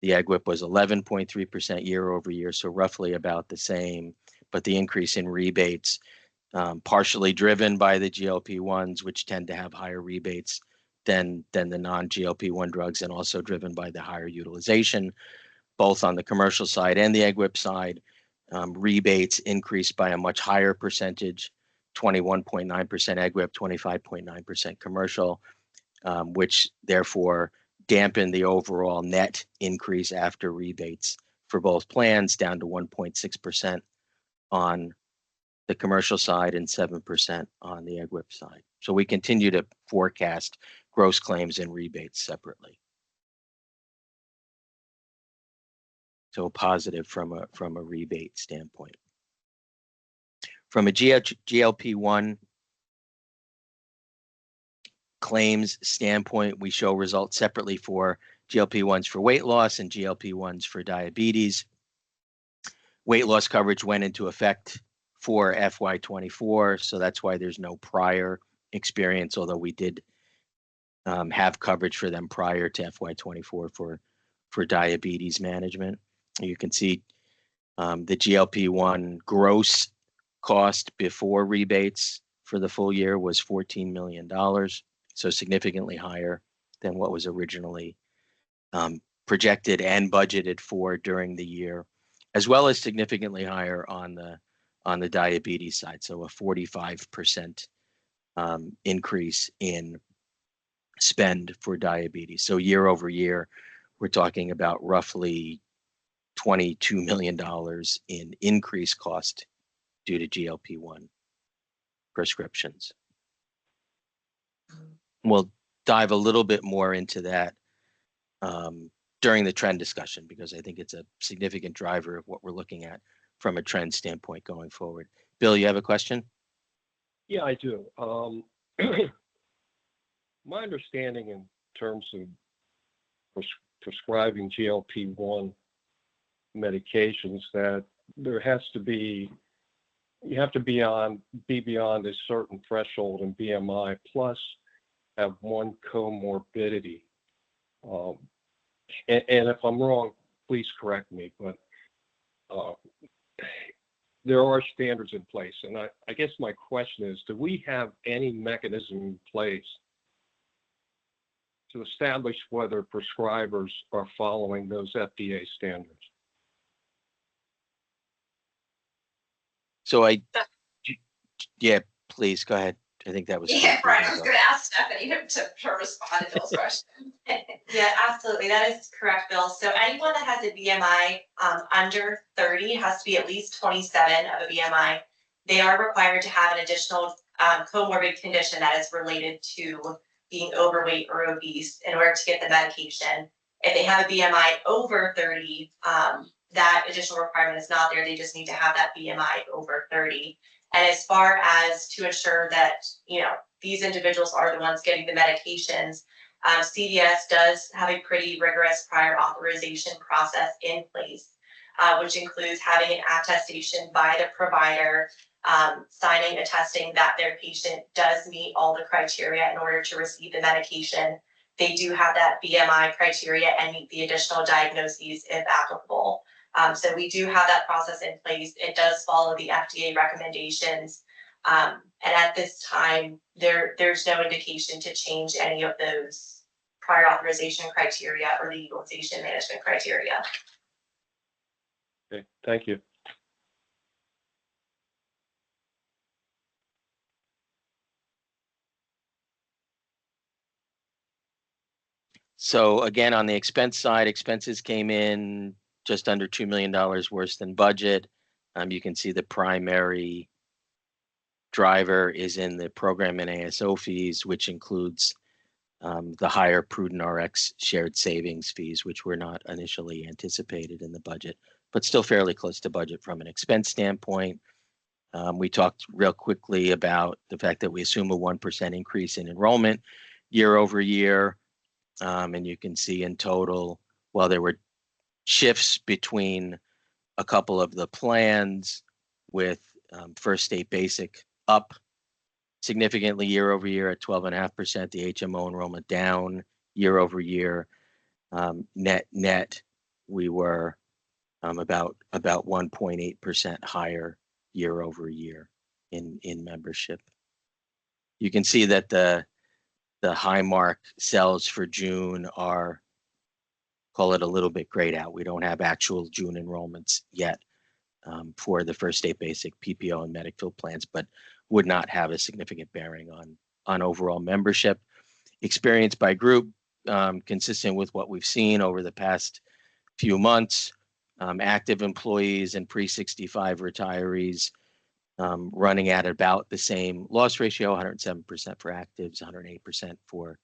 S8: The EGWIP was 11.3% year over year, so roughly about the same. But the increase in rebates, partially driven by the GLP-1s, which tend to have higher rebates than the non-GLP-1 drugs, and also driven by the higher utilization, both on the commercial side and the EGWIP side. Rebates increased by a much higher percentage, 21.9% EGWIP, 25.9% commercial, which therefore dampened the overall net increase after rebates for both plans down to 1.6% on the commercial side and 7% on the EGWIP side. So we continue to forecast gross claims and rebates separately. So positive from a rebate standpoint. From a GLP-1 claims standpoint, we show results separately for GLP-1s for weight loss and GLP-1s for diabetes. Weight loss coverage went into effect for FY24, so that's why there's no prior experience, although we did have coverage for them prior to FY24 for diabetes management. You can see the GLP-1 gross cost before rebates for the full year was $14 million, so significantly higher than what was originally projected and budgeted for during the year, as well as significantly higher on the diabetes side, so a 45% increase in spend for diabetes. So year over year, we're talking about roughly $22 million in increased cost due to GLP-1 prescriptions. We'll dive a little bit more into that during the trend discussion, because I think it's a significant driver of what we're looking at from a trend standpoint going forward. Bill, you have a question?
S4: Yeah, I do. My understanding in terms of prescribing GLP-1 medications, that there has to be, you have to be beyond a certain threshold in BMI, plus have one comorbidity. And if I'm wrong, please correct me, but there are standards in place. And I guess my question is, do we have any mechanism in place to establish whether prescribers are following those FDA standards?
S8: So yeah, please go ahead. I think that was.
S1: Yeah, Brian, I was going to ask Stephanie to respond to Bill's question.
S5: Yeah, absolutely. That is correct, Bill. So anyone that has a BMI under 30 has to be at least 27 of a BMI. They are required to have an additional comorbid condition that is related to being overweight or obese in order to get the medication. If they have a BMI over 30, that additional requirement is not there. They just need to have that BMI over 30. And as far as to ensure that, you know, these individuals are the ones getting the medications, CVS does have a pretty rigorous prior authorization process in place, which includes having an attestation by the provider, signing, attesting that their patient does meet all the criteria in order to receive the medication. They do have that BMI criteria and meet the additional diagnoses if applicable. So we do have that process in place. It does follow the FDA recommendations. And at this time, there's no indication to change any of those prior authorization criteria or the utilization management criteria.
S4: Okay, thank you.
S8: So again, on the expense side, expenses came in just under $2 million worse than budget. You can see the primary driver is in the program and ASO fees, which includes the higher Prudent RX shared savings fees, which were not initially anticipated in the budget, but still fairly close to budget from an expense standpoint. We talked real quickly about the fact that we assume a 1% increase in enrollment year over year. And you can see in total, while there were shifts between a couple of the plans with First State Basic up significantly year over year at 12.5%, the HMO enrollment down year over year. Net, we were about 1.8% higher year over year in membership. You can see that the high mark cells for June are, call it a little bit grayed out. We don't have actual June enrollments yet for the First State Basic, PPO, and Medical plans, but would not have a significant bearing on overall membership. Experience by group, consistent with what we've seen over the past few months. Active employees and pre-65 retirees running at about the same loss ratio, 107% for actives, 108% for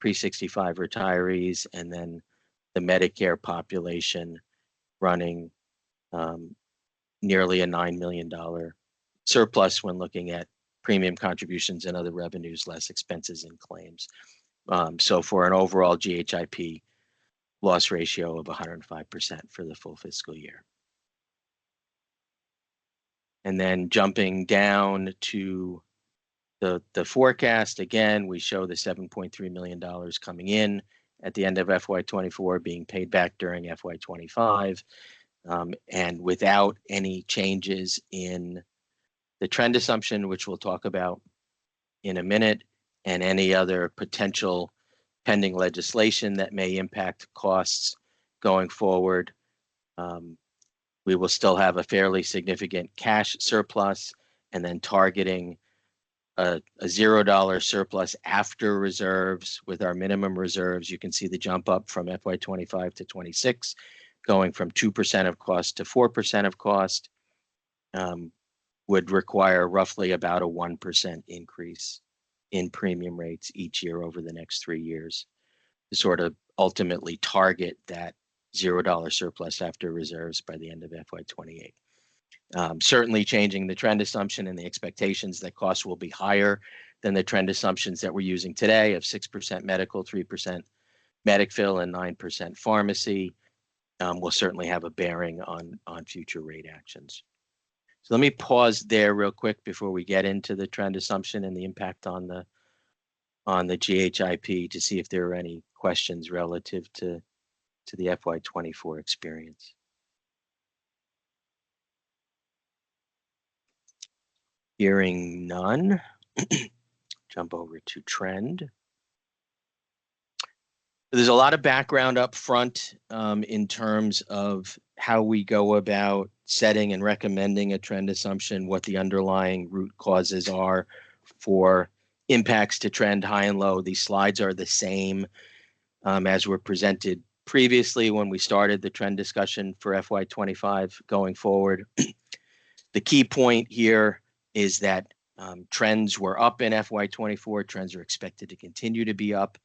S8: pre-65 retirees, and then the Medicare population running nearly a $9 million surplus when looking at premium contributions and other revenues, less expenses and claims. So for an overall GHIP loss ratio of 105% for the full fiscal year. And then jumping down to the forecast, again, we show the $7.3 million coming in at the end of FY24 being paid back during FY25, and without any changes in the trend assumption, which we'll talk about in a minute, and any other potential pending legislation that may impact costs going forward. We will still have a fairly significant cash surplus, and then targeting a $0 surplus after reserves with our minimum reserves. You can see the jump up from FY25 to 26, going from 2% of cost to 4% of cost, would require roughly about a 1% increase in premium rates each year over the next 3 years to sort of ultimately target that $0 surplus after reserves by the end of FY28. Certainly changing the trend assumption and the expectations that costs will be higher than the trend assumptions that we're using today of 6% medical, 3% medic fill, and 9% pharmacy will certainly have a bearing on future rate actions. So let me pause there real quick before we get into the trend assumption and the impact on the GHIP to see if there are any questions relative to the FY24 experience. Hearing none, jump over to trend. There's a lot of background up front in terms of how we go about setting and recommending a trend assumption, what the underlying root causes are for impacts to trend high and low. These slides are the same as were presented previously when we started the trend discussion for FY25 going forward. The key point here is that trends were up in FY24. Trends are expected to continue to be up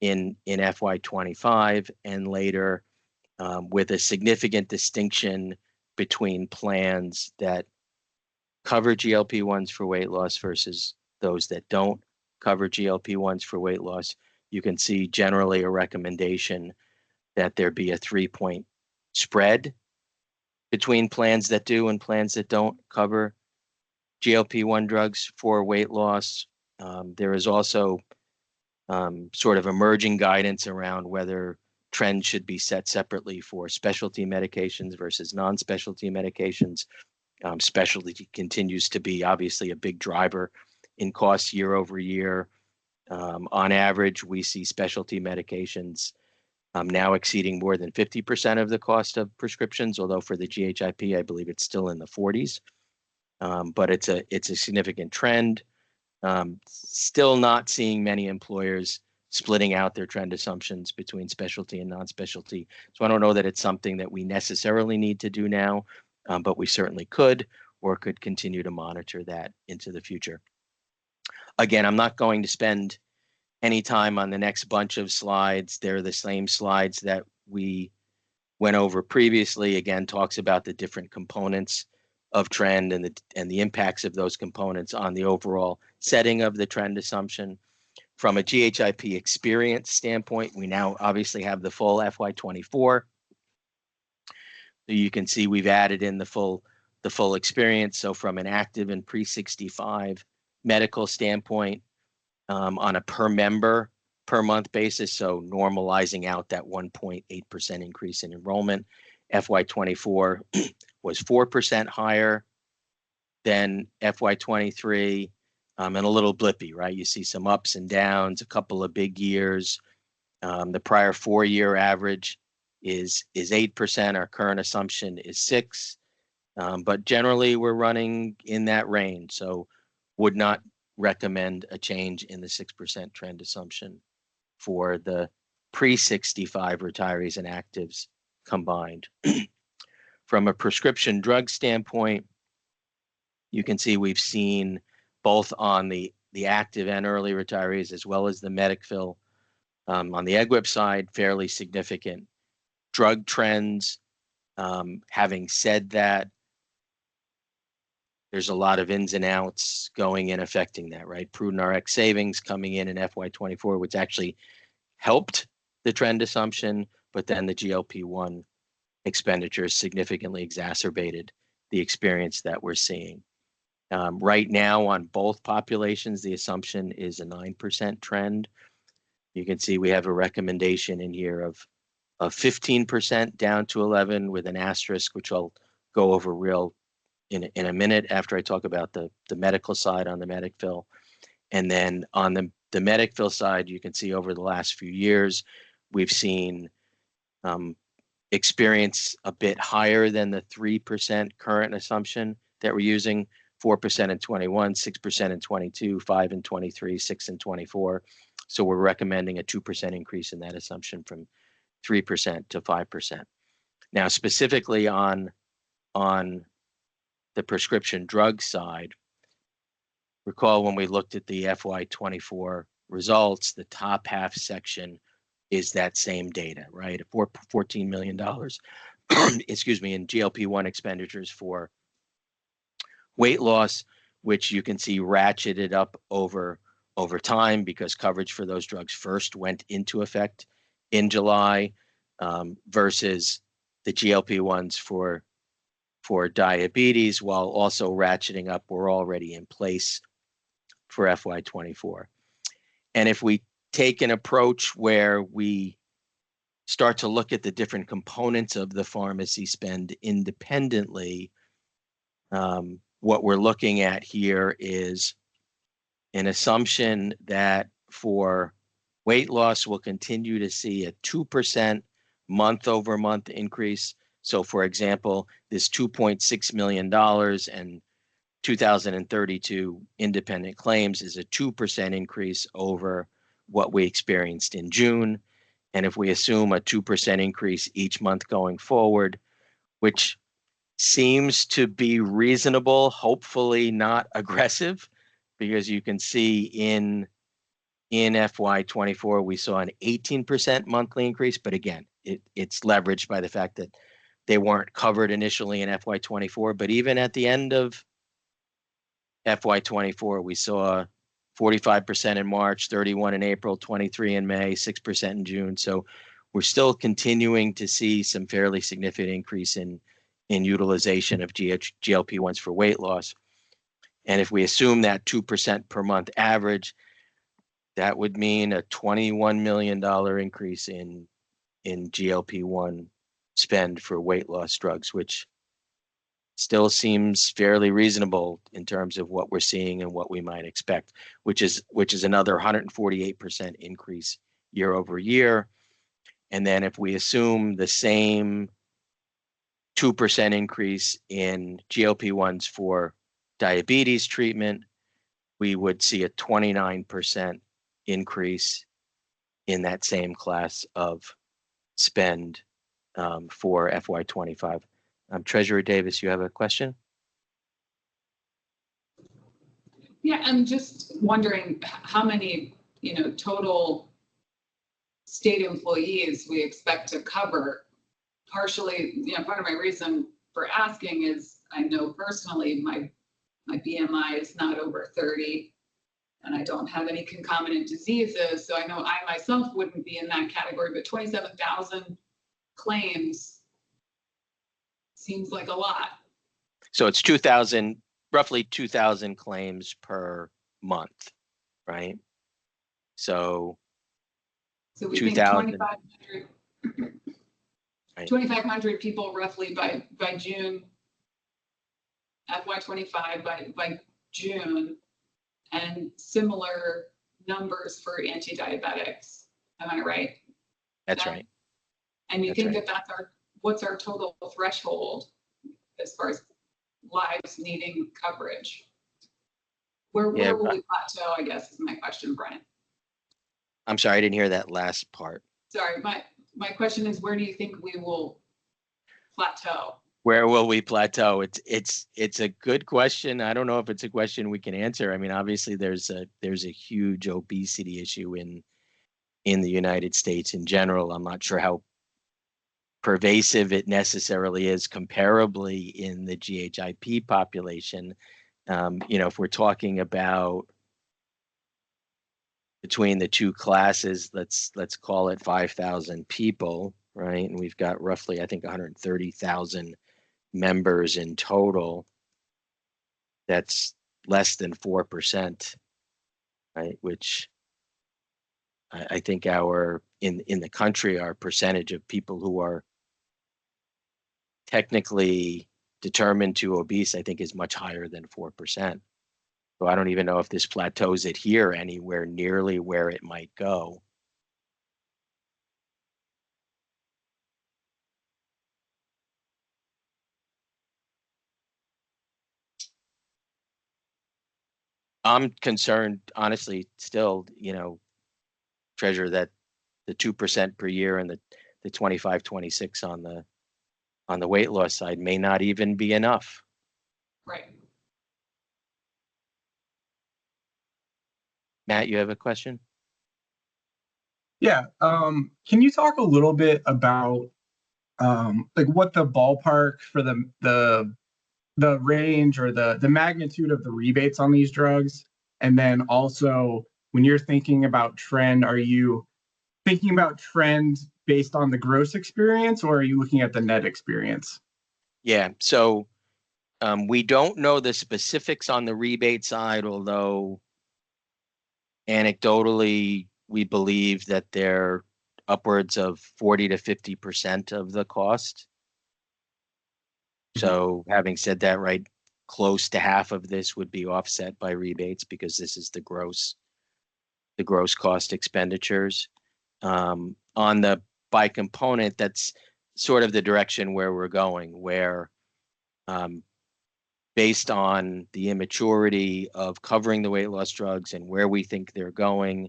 S8: in FY25 and later, with a significant distinction between plans that cover GLP-1s for weight loss versus those that don't cover GLP-1s for weight loss. you can see generally a recommendation that there be a 3-point spread between plans that do and plans that don't cover GLP-1 drugs for weight loss. There is also sort of emerging guidance around whether trends should be set separately for specialty medications versus non-specialty medications. Specialty continues to be obviously a big driver in costs year over year. On average, we see specialty medications now exceeding more than 50% of the cost of prescriptions, although for the GHIP, I believe it's still in the 40s. But it's a significant trend. Still not seeing many employers splitting out their trend assumptions between specialty and non-specialty. So I don't know that it's something that we necessarily need to do now, but we certainly could or could continue to monitor that into the future. Again, I'm not going to spend any time on the next bunch of slides. They're the same slides that we went over previously. Again, talks about the different components of trend and the impacts of those components on the overall setting of the trend assumption. From a GHIP experience standpoint, we now obviously have the full FY24. So you can see we've added in the full experience. So from an active and pre-65 medical standpoint, on a per member per month basis, so normalizing out that 1.8% increase in enrollment, FY24 was 4% higher than FY23, and a little blippy, right? You see some ups and downs, a couple of big years. The prior 4-year average is 8%. Our current assumption is 6%, but generally we're running in that range. So would not recommend a change in the 6% trend assumption for the pre-65 retirees and actives combined. From a prescription drug standpoint, you can see we've seen both on the active and early retirees as well as the medic fill on the EGWP side, fairly significant drug trends. Having said that, there's a lot of ins and outs going in affecting that, right? Prudent RX savings coming in FY24, which actually helped the trend assumption, but then the GLP-1 expenditures significantly exacerbated the experience that we're seeing. Right now on both populations, the assumption is a 9% trend. You can see we have a recommendation in here of 15% down to 11 with an asterisk, which I'll go over in a minute after I talk about the medical side on the medic fill. And then on the medic fill side, you can see over the last few years, we've seen experience a bit higher than the 3% current assumption that we're using, 4% in 21, 6% in 22, 5 in 23, 6 in 24. So we're recommending a 2% increase in that assumption from 3% to 5%. Now, specifically on the prescription drug side, recall when we looked at the FY24 results, the top half section is that same data, right? $14 million, excuse me, in GLP-1 expenditures for weight loss, which you can see ratcheted up over time because coverage for those drugs first went into effect in July, versus the GLP-1s for diabetes, while also ratcheting up, were already in place for FY24. And if we take an approach where we start to look at the different components of the pharmacy spend independently, what we're looking at here is an assumption that for weight loss, we'll continue to see a 2% month-over-month increase. So, for example, this $2.6 million and 2032 independent claims is a 2% increase over what we experienced in June. And if we assume a 2% increase each month going forward, which seems to be reasonable, hopefully not aggressive, because you can see in FY24, we saw an 18% monthly increase, but again, it's leveraged by the fact that they weren't covered initially in FY24, but even at the end of FY24, we saw 45% in March, 31% in April, 23% in May, 6% in June. So we're still continuing to see some fairly significant increase in utilization of GLP-1s for weight loss. And if we assume that 2% per month average, that would mean a $21 million increase in GLP-1 spend for weight loss drugs, which still seems fairly reasonable in terms of what we're seeing and what we might expect, which is another 148% increase year over year. And then if we assume the same 2% increase in GLP-1s for diabetes treatment, we would see a 29% increase in that same class of spend for FY25. Treasurer Davis, you have a question?
S10: Yeah, I'm just wondering how many, total state employees we expect to cover. Partially, part of my reason for asking is I know personally my BMI is not over 30 and I don't have any concomitant diseases. So I know I myself wouldn't be in that category, but 27,000 claims seems like a lot.
S8: So it's roughly 2,000 claims per month, right? So
S10: we think 2,500 people roughly by June, FY25 by June, and similar numbers for anti-diabetics. Am I right?
S8: That's right.
S10: And you think that's what's our total threshold as far as lives needing coverage? Where will we plateau, I guess, is my question, Brian.
S8: I'm sorry, I didn't hear that last part.
S10: Sorry, my question is, where do you think we will plateau?
S8: Where will we plateau? It's a good question. I don't know if it's a question we can answer. I mean, obviously there's a huge obesity issue in the United States in general. I'm not sure how pervasive it necessarily is comparably in the GHIP population. If we're talking about between the two classes, let's call it 5,000 people, right? And we've got roughly, I think, 130,000 members in total. That's less than 4%, right? Which I think in the country, our percentage of people who are technically determined to obese, I think, is much higher than 4%. So I don't even know if this plateaus it here anywhere nearly where it might go. I'm concerned, honestly, still, Treasurer, that the 2% per year and the 25, 26 on the weight loss side may not even be enough.
S10: Right.
S8: Matt, you have a question?
S11: Yeah. Can you talk a little bit about what the ballpark for the range or the magnitude of the rebates on these drugs? And then also, when you're thinking about trend, are you thinking about trend based on the gross experience, or are you looking at the net experience?
S8: Yeah. So we don't know the specifics on the rebate side, although anecdotally, we believe that they're upwards of 40 to 50% of the cost. So having said that, right, close to half of this would be offset by rebates because this is the gross cost expenditures. On the by component, that's sort of the direction where we're going, where based on the immaturity of covering the weight loss drugs and where we think they're going,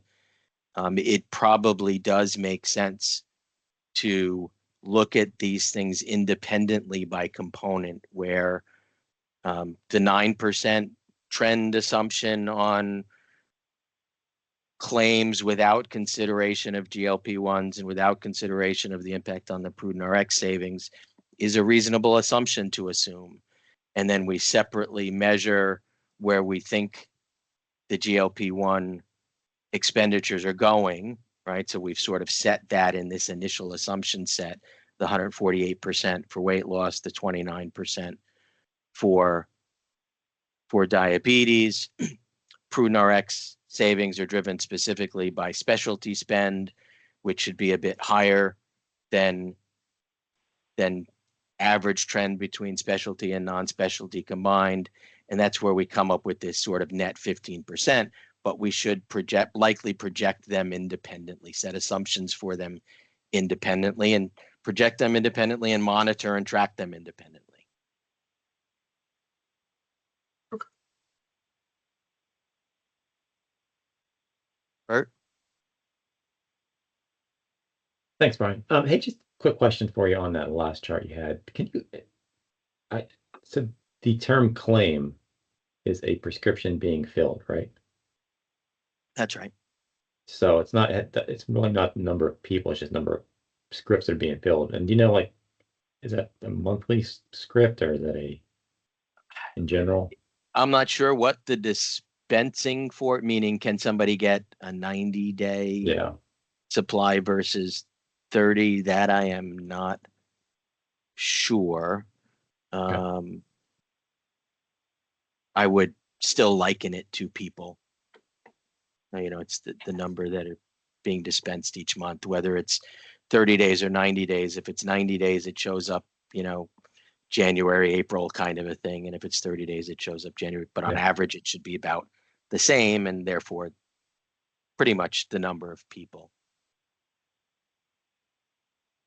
S8: it probably does make sense to look at these things independently by component, where the 9% trend assumption on claims without consideration of GLP-1s and without consideration of the impact on the prudent RX savings is a reasonable assumption to assume. And then we separately measure where we think the GLP-1 expenditures are going, right? So we've sort of set that in this initial assumption set, the 148% for weight loss, the 29% for diabetes. Prudent RX savings are driven specifically by specialty spend, which should be a bit higher than average trend between specialty and non-specialty combined. And that's where we come up with this sort of net 15%, but we should likely project them independently, set assumptions for them independently, and project them independently and monitor and track them independently. Bert?
S9: Thanks, Brian. Hey, just a quick question for you on that last chart you had. Can you, so the term claim is a prescription being filled, right?
S8: That's right.
S9: So it's really not the number of people, it's just number of scripts that are being filled. And do you know, like, is that a monthly script or is that in general?
S8: I'm not sure what the dispensing for, meaning can somebody get a 90-day supply versus 30? That I am not sure. I would still liken it to people. You know, it's the number that are being dispensed each month, whether it's 30 days or 90 days. If it's 90 days, it shows up, you know, January, April kind of a thing. And if it's 30 days, it shows up January. But on average, it should be about the same, and therefore pretty much the number of people.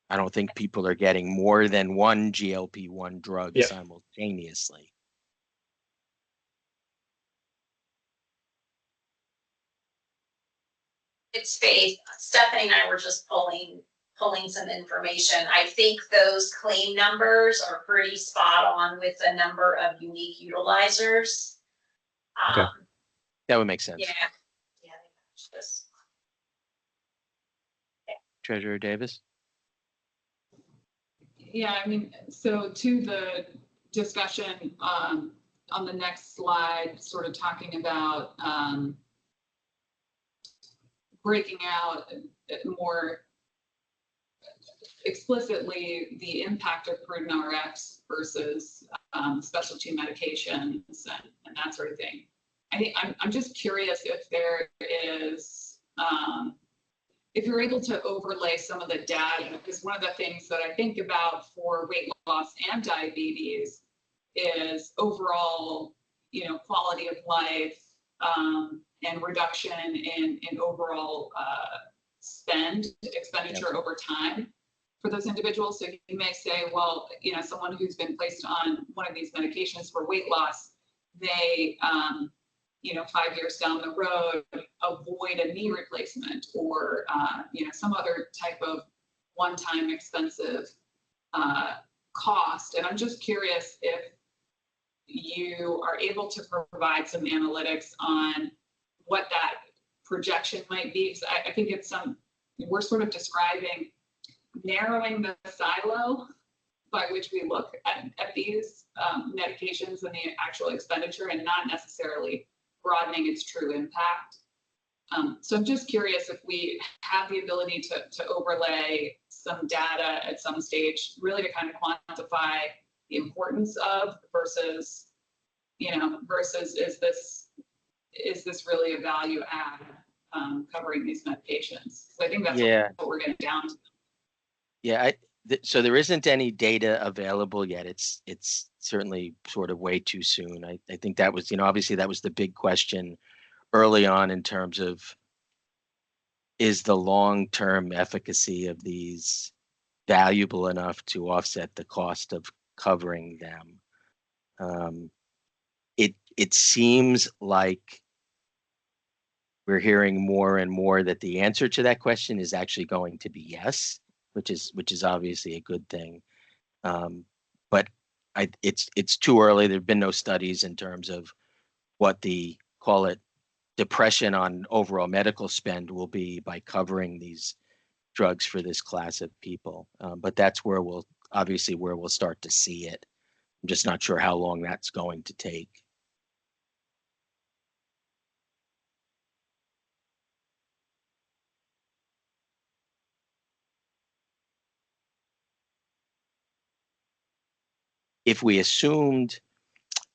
S8: I don't think people are getting more than one GLP-1 drug simultaneously.
S1: It's Faith. Stephanie and I were just pulling some information. I think those claim numbers are pretty spot on with the number of unique utilizers.
S8: Okay. That would make sense.
S1: Yeah. Yeah, they match this.
S8: Treasurer Davis?
S10: Yeah, I mean, so to the discussion on the next slide, sort of talking about breaking out more explicitly the impact of prudent RX versus specialty medications and that sort of thing. I think I'm just curious if there is, if you're able to overlay some of the data, because one of the things that I think about for weight loss and diabetes is overall, you know, quality of life and reduction in overall expenditure over time for those individuals. So you may say, well, you know, someone who's been placed on one of these medications for weight loss, they, you know, 5 years down the road, avoid a knee replacement or, you know, some other type of one-time expensive cost. And I'm just curious if you are able to provide some analytics on what that projection might be. Because I think it's we're sort of describing narrowing the silo by which we look at these medications and the actual expenditure, and not necessarily broadening its true impact. So I'm just curious if we have the ability to overlay some data at some stage, really to kind of quantify the importance of versus, you know, versus is this really a value add covering these medications? So I think that's what we're getting down to.
S8: Yeah, so there isn't any data available yet. It's certainly sort of way too soon. I think that was, you know, obviously that was the big question early on in terms of, is the long-term efficacy of these valuable enough to offset the cost of covering them? It seems like we're hearing more and more that the answer to that question is actually going to be yes, which is obviously a good thing. But it's too early. There've been no studies in terms of what the, call it, depression on overall medical spend will be by covering these drugs for this class of people. But that's where we'll start to see it. I'm just not sure how long that's going to take. if we assumed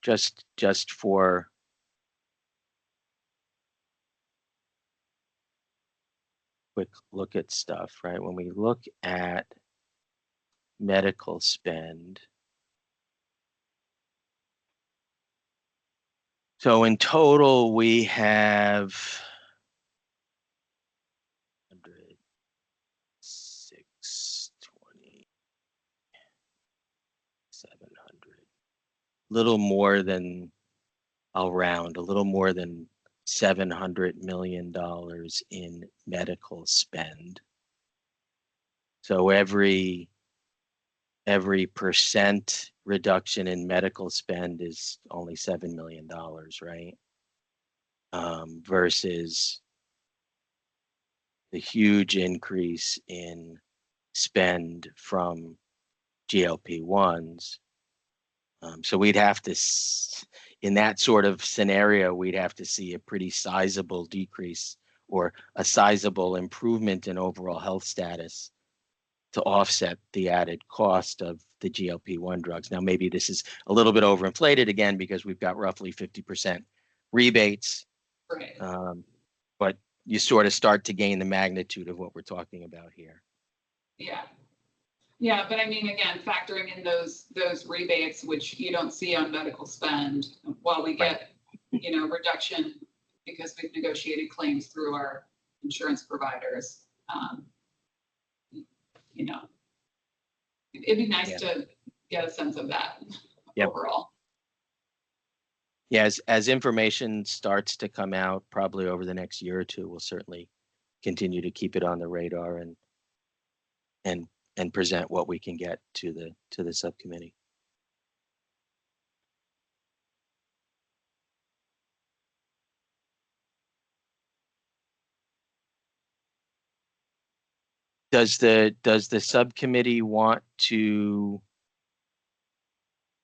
S8: just for quick look at stuff, right? When we look at medical spend, so in total we have 620, 700, little more than, I'll round, a little more than $700 million in medical spend. So every percent reduction in medical spend is only $7 million, right? Versus the huge increase in spend from GLP-1s. So we'd have to, in that sort of scenario, we'd have to see a pretty sizable decrease or a sizable improvement in overall health status to offset the added cost of the GLP-1 drugs. Now, maybe this is a little bit overinflated again, because we've got roughly 50% rebates.
S10: Right.
S8: But you sort of start to gain the magnitude of what we're talking about here.
S10: Yeah. Yeah, but I mean, again, factoring in those rebates, which you don't see on medical spend, while we get, reduction because we've negotiated claims through our insurance providers. It'd be nice to get a sense of that overall.
S8: Yeah, as information starts to come out, probably over the next year or two, we'll certainly continue to keep it on the radar and present what we can get to the subcommittee. Does the subcommittee want to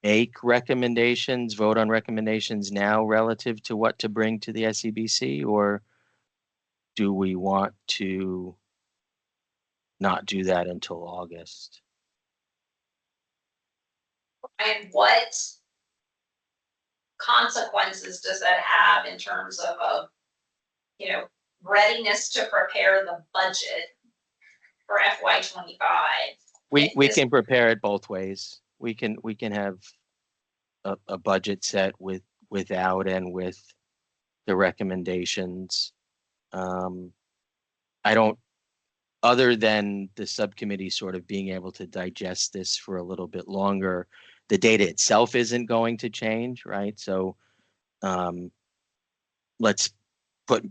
S8: make recommendations, vote on recommendations now relative to what to bring to the SEBC, or do we want to not do that until August?
S1: And what consequences does that have in terms of readiness to prepare the budget for FY25?
S8: We can prepare it both ways. We can have a budget set without and with the recommendations. I don't, other than the subcommittee sort of being able to digest this for a little bit longer, the data itself isn't going to change, right? So let's put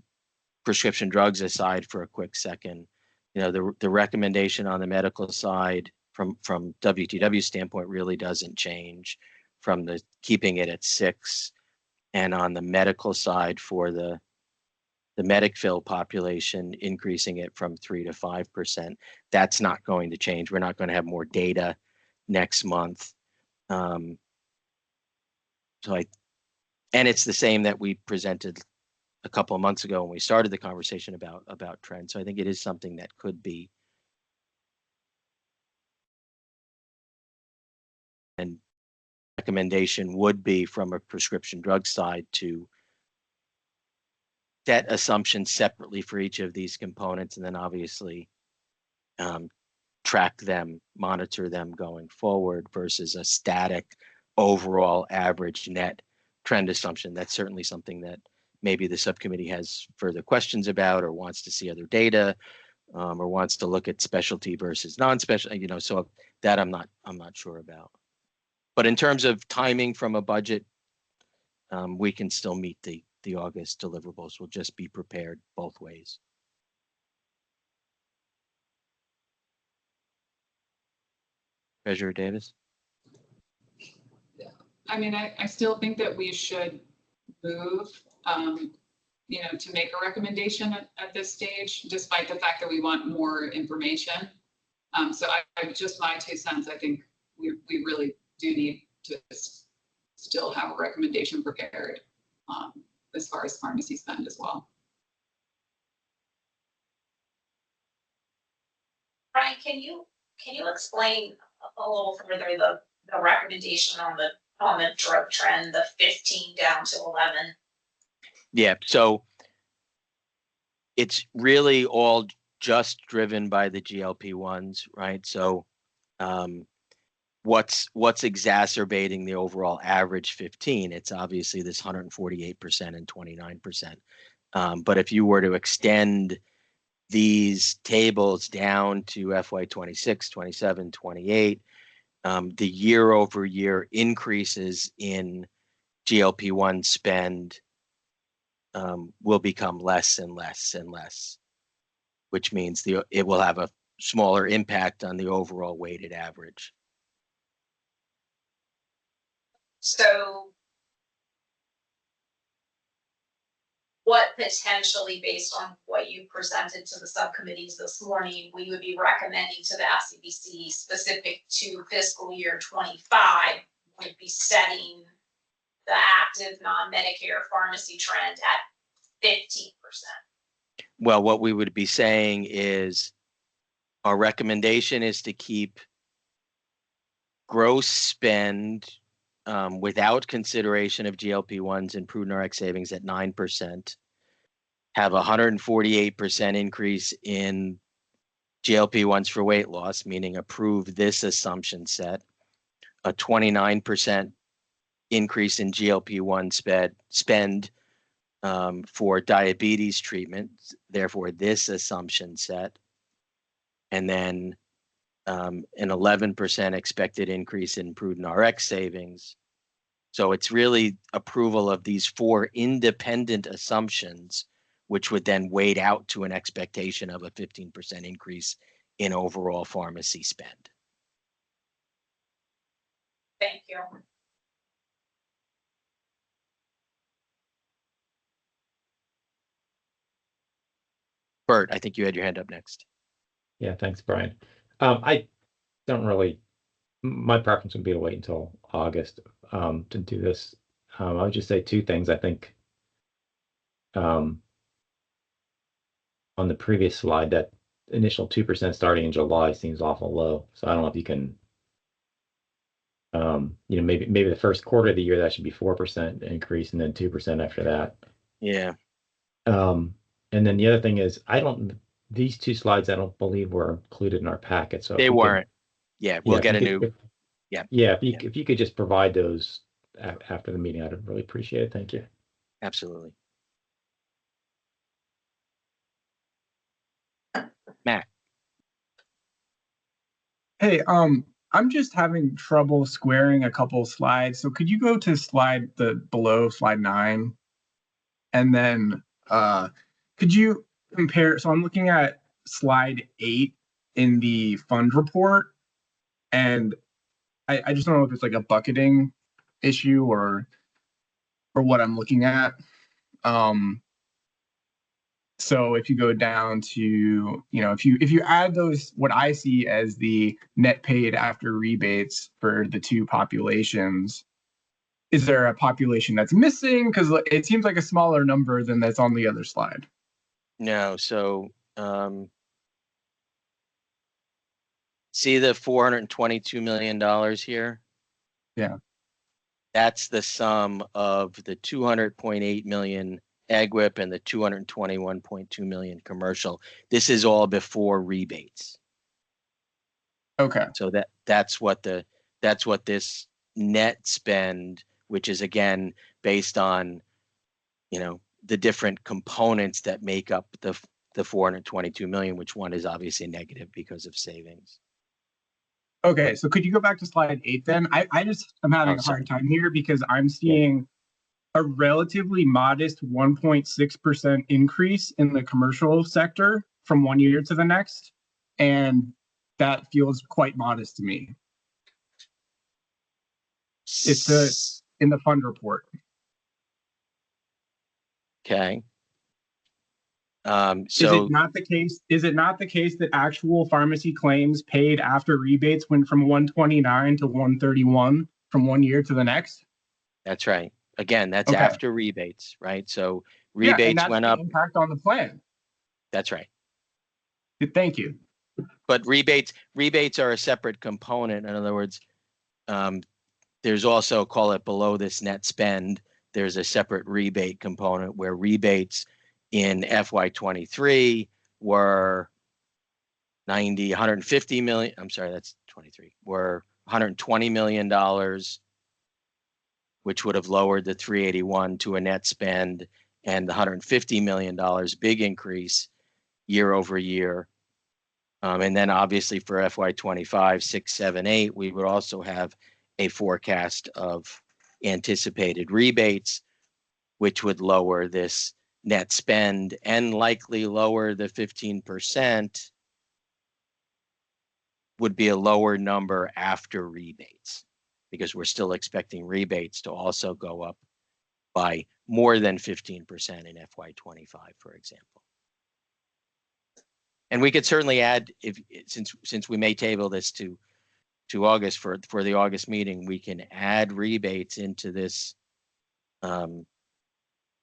S8: prescription drugs aside for a quick second. The recommendation on the medical side from WTW standpoint really doesn't change from the keeping it at 6, and on the medical side for the medic-fill population, increasing it from 3 to 5%. That's not going to change. We're not going to have more data next month. And it's the same that we presented a couple of months ago when we started the conversation about trends. So I think it is something that could be. And recommendation would be from a prescription drug side to set assumptions separately for each of these components, and then obviously track them, monitor them going forward versus a static overall average net trend assumption. That's certainly something that maybe the subcommittee has further questions about, or wants to see other data, or wants to look at specialty versus non-special, so that I'm not sure about. But in terms of timing from a budget, we can still meet the August deliverables. We'll just be prepared both ways. Treasurer Davis?
S10: Yeah. I mean, I still think that we should move, to make a recommendation at this stage, despite the fact that we want more information. So I just my 2 cents, I think we really do need to still have a recommendation prepared as far as pharmacy spend as well.
S1: Brian, can you explain a little further the recommendation on the drug trend, the 15 down to 11.
S8: Yeah, so it's really all just driven by the GLP-1s, right? So what's exacerbating the overall average 15? It's obviously this 148% and 29%. But if you were to extend these tables down to FY 26, 27, 28, the year over year increases in GLP-1 spend will become less and less and less, which means it will have a smaller impact on the overall weighted average.
S1: So what potentially, based on what you presented to the subcommittees this morning, we would be recommending to the SEBC specific to fiscal year 25 would be setting the active non-Medicare pharmacy trend at 15%.
S8: Well, what we would be saying is our recommendation is to keep gross spend without consideration of GLP-1s and prudent RX savings at 9%, have a 148% increase in GLP-1s for weight loss, meaning approve this assumption set, a 29% increase in GLP-1 spend for diabetes treatment, therefore this assumption set, and then an 11% expected increase in prudent RX savings. So it's really approval of these 4 independent assumptions, which would then weight out to an expectation of a 15% increase in overall pharmacy spend.
S1: Thank you.
S8: Bert, I think you had your hand up next.
S9: Yeah, thanks, Brian. I don't really, my preference would be to wait until August to do this. I would just say 2 things. I think on the previous slide, that initial 2% starting in July seems awful low. So I don't know if you can, maybe the first quarter of the year that should be 4% increase and then 2% after that.
S8: Yeah.
S9: And then the other thing is, these 2 slides I don't believe were included in our packet. So
S8: They weren't. Yeah, we'll get a new.
S9: If you could just provide those after the meeting, I'd really appreciate it. Thank you.
S8: Absolutely. Matt.
S11: Hey, I'm just having trouble squaring a couple slides. So could you go to below slide 9? And then could you compare? So I'm looking at slide 8 in the fund report, and I just don't know if it's like a bucketing issue or what I'm looking at. So if you go down to, if you add those, what I see as the net paid after rebates for the 2 populations, is there a population that's missing? Because it seems like a smaller number than that's on the other slide.
S8: No, so see the $422 million here?
S11: Yeah.
S8: That's the sum of the 200.8 million AgWIP and the 221.2 million commercial. This is all before rebates.
S11: Okay.
S8: So that's what this net spend, which is again based on, the different components that make up the 422 million, which one is obviously negative because of savings.
S11: Okay, so could you go back to slide 8 then? I'm having a hard time here because I'm seeing a relatively modest 1.6% increase in the commercial sector from one year to the next, and that feels quite modest to me. It's in the fund report.
S8: Okay.
S11: Is it not the case that actual pharmacy claims paid after rebates went from 129 to 131 from one year to the next?
S8: That's right. Again, that's
S11: Okay.
S8: after rebates, right? So rebates went up.
S11: Impact on the plan.
S8: That's right.
S11: Thank you.
S8: But rebates are a separate component. In other words, There's also, call it below this net spend, there's a separate rebate component where rebates in FY23 were 150 million. I'm sorry, that's 23. Were $120 million, which would have lowered the 381 to a net spend, and the $150 million big increase year over year. And then obviously for FY25, 6, 7, 8, we would also have a forecast of anticipated rebates, which would lower this net spend and likely lower the 15%, would be a lower number after rebates, because we're still expecting rebates to also go up by more than 15% in FY25, for example. And we could certainly add, if since we may table this to August for the August meeting, we can add rebates into this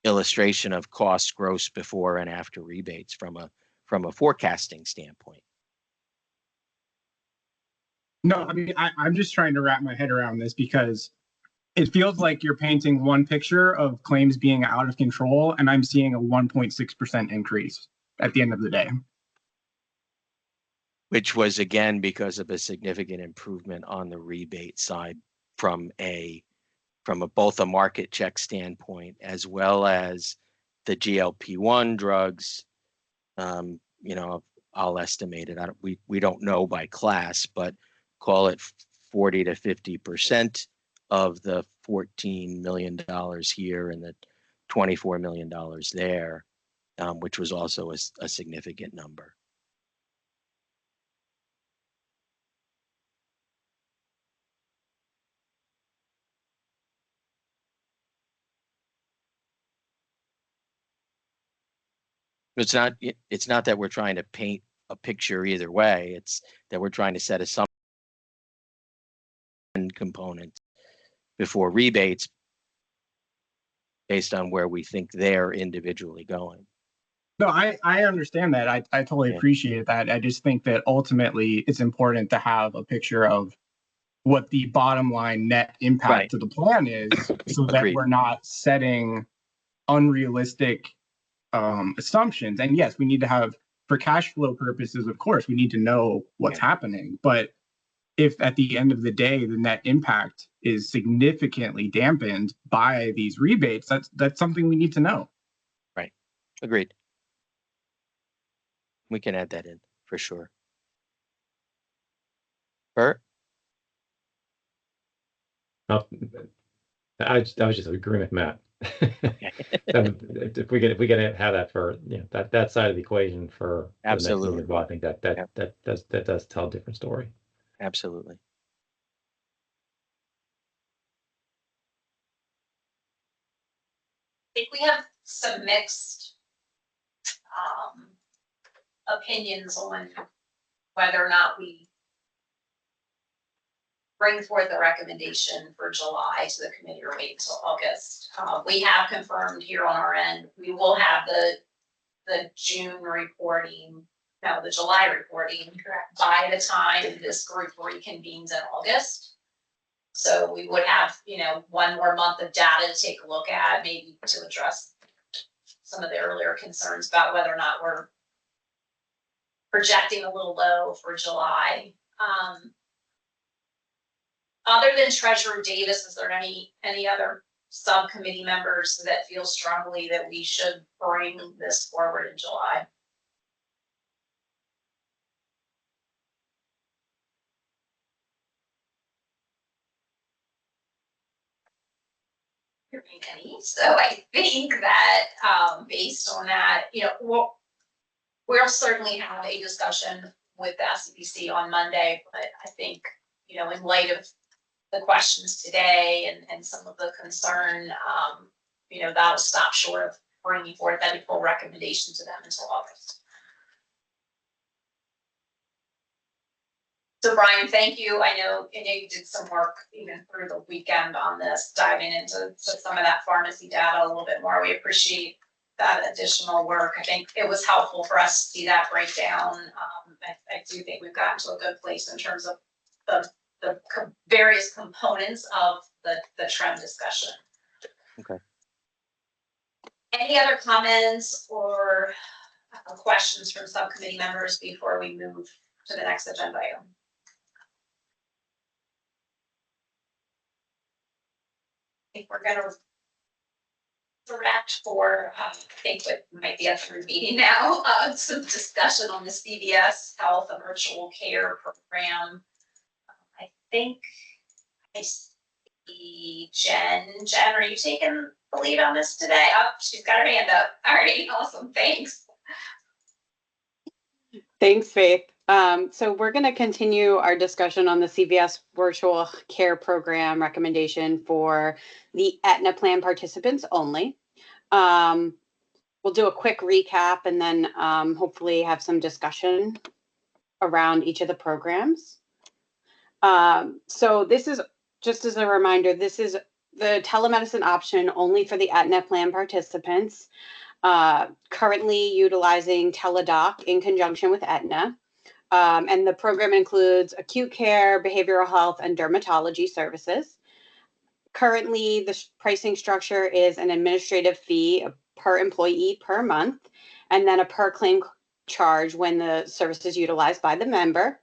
S8: illustration of costs gross before and after rebates from a forecasting standpoint.
S11: No, I mean, I'm just trying to wrap my head around this because it feels like you're painting one picture of claims being out of control, and I'm seeing a 1.6% increase at the end of the day.
S8: Which was again because of a significant improvement on the rebate side from both a market check standpoint as well as the GLP-1 drugs. You know, I'll estimate it. We don't know by class, but call it 40 to 50% of the $14 million here and the $24 million there, which was also a significant number. It's not that we're trying to paint a picture either way. It's that we're trying to set assumption component before rebates based on where we think they're individually going.
S11: No, I understand that. I totally appreciate that. I just think that ultimately it's important to have a picture of what the bottom line net impact to the plan is so that we're not setting unrealistic assumptions. And yes, we need to have, for cash flow purposes, of course, we need to know what's happening. But if at the end of the day, the net impact is significantly dampened by these rebates, that's something we need to know.
S8: Right. Agreed. We can add that in for sure. Bert?
S9: No, I was just agreeing with Matt. If we can have that for that side of the equation for
S8: absolutely,
S9: the next meeting, well, I think that does tell a different story.
S8: Absolutely.
S1: I think we have some mixed opinions on whether or not we bring forth a recommendation for July to the committee or wait until August. We have confirmed here on our end, we will have the June reporting, no, the July reporting by the time this group reconvenes in August. So we would have, one more month of data to take a look at, maybe to address some of the earlier concerns about whether or not we're projecting a little low for July. Other than Treasurer Davis, is there any other subcommittee members that feel strongly that we should bring this forward in July? So I think that based on that, we'll certainly have a discussion with the SEBC on Monday, but I think, in light of the questions today and some of the concern, that'll stop short of bringing forth any full recommendation to them until August. So Brian, thank you. I know you did some work even through the weekend on this, diving into some of that pharmacy data a little bit more. We appreciate that additional work. I think it was helpful for us to see that breakdown. I do think we've gotten to a good place in terms of the various components of the trend discussion.
S8: Okay.
S1: Any other comments or questions from subcommittee members before we move to the next agenda item? I think we're gonna direct for, I think what might be a through meeting now, some discussion on the CVS Health Virtual Care Program. I think I see Jen. Jen, are you taking the lead on this today? Oh, she's got her hand up. All right, awesome, thanks.
S12: Thanks, Faith. So we're going to continue our discussion on the CVS Virtual Care Program recommendation for the Aetna plan participants only. We'll do a quick recap and then hopefully have some discussion around each of the programs. So this is, just as a reminder, this is the telemedicine option only for the Aetna plan participants. Currently utilizing Teladoc in conjunction with Aetna. And the program includes acute care, behavioral health, and dermatology services. Currently, the pricing structure is an administrative fee per employee per month, and then a per claim charge when the service is utilized by the member.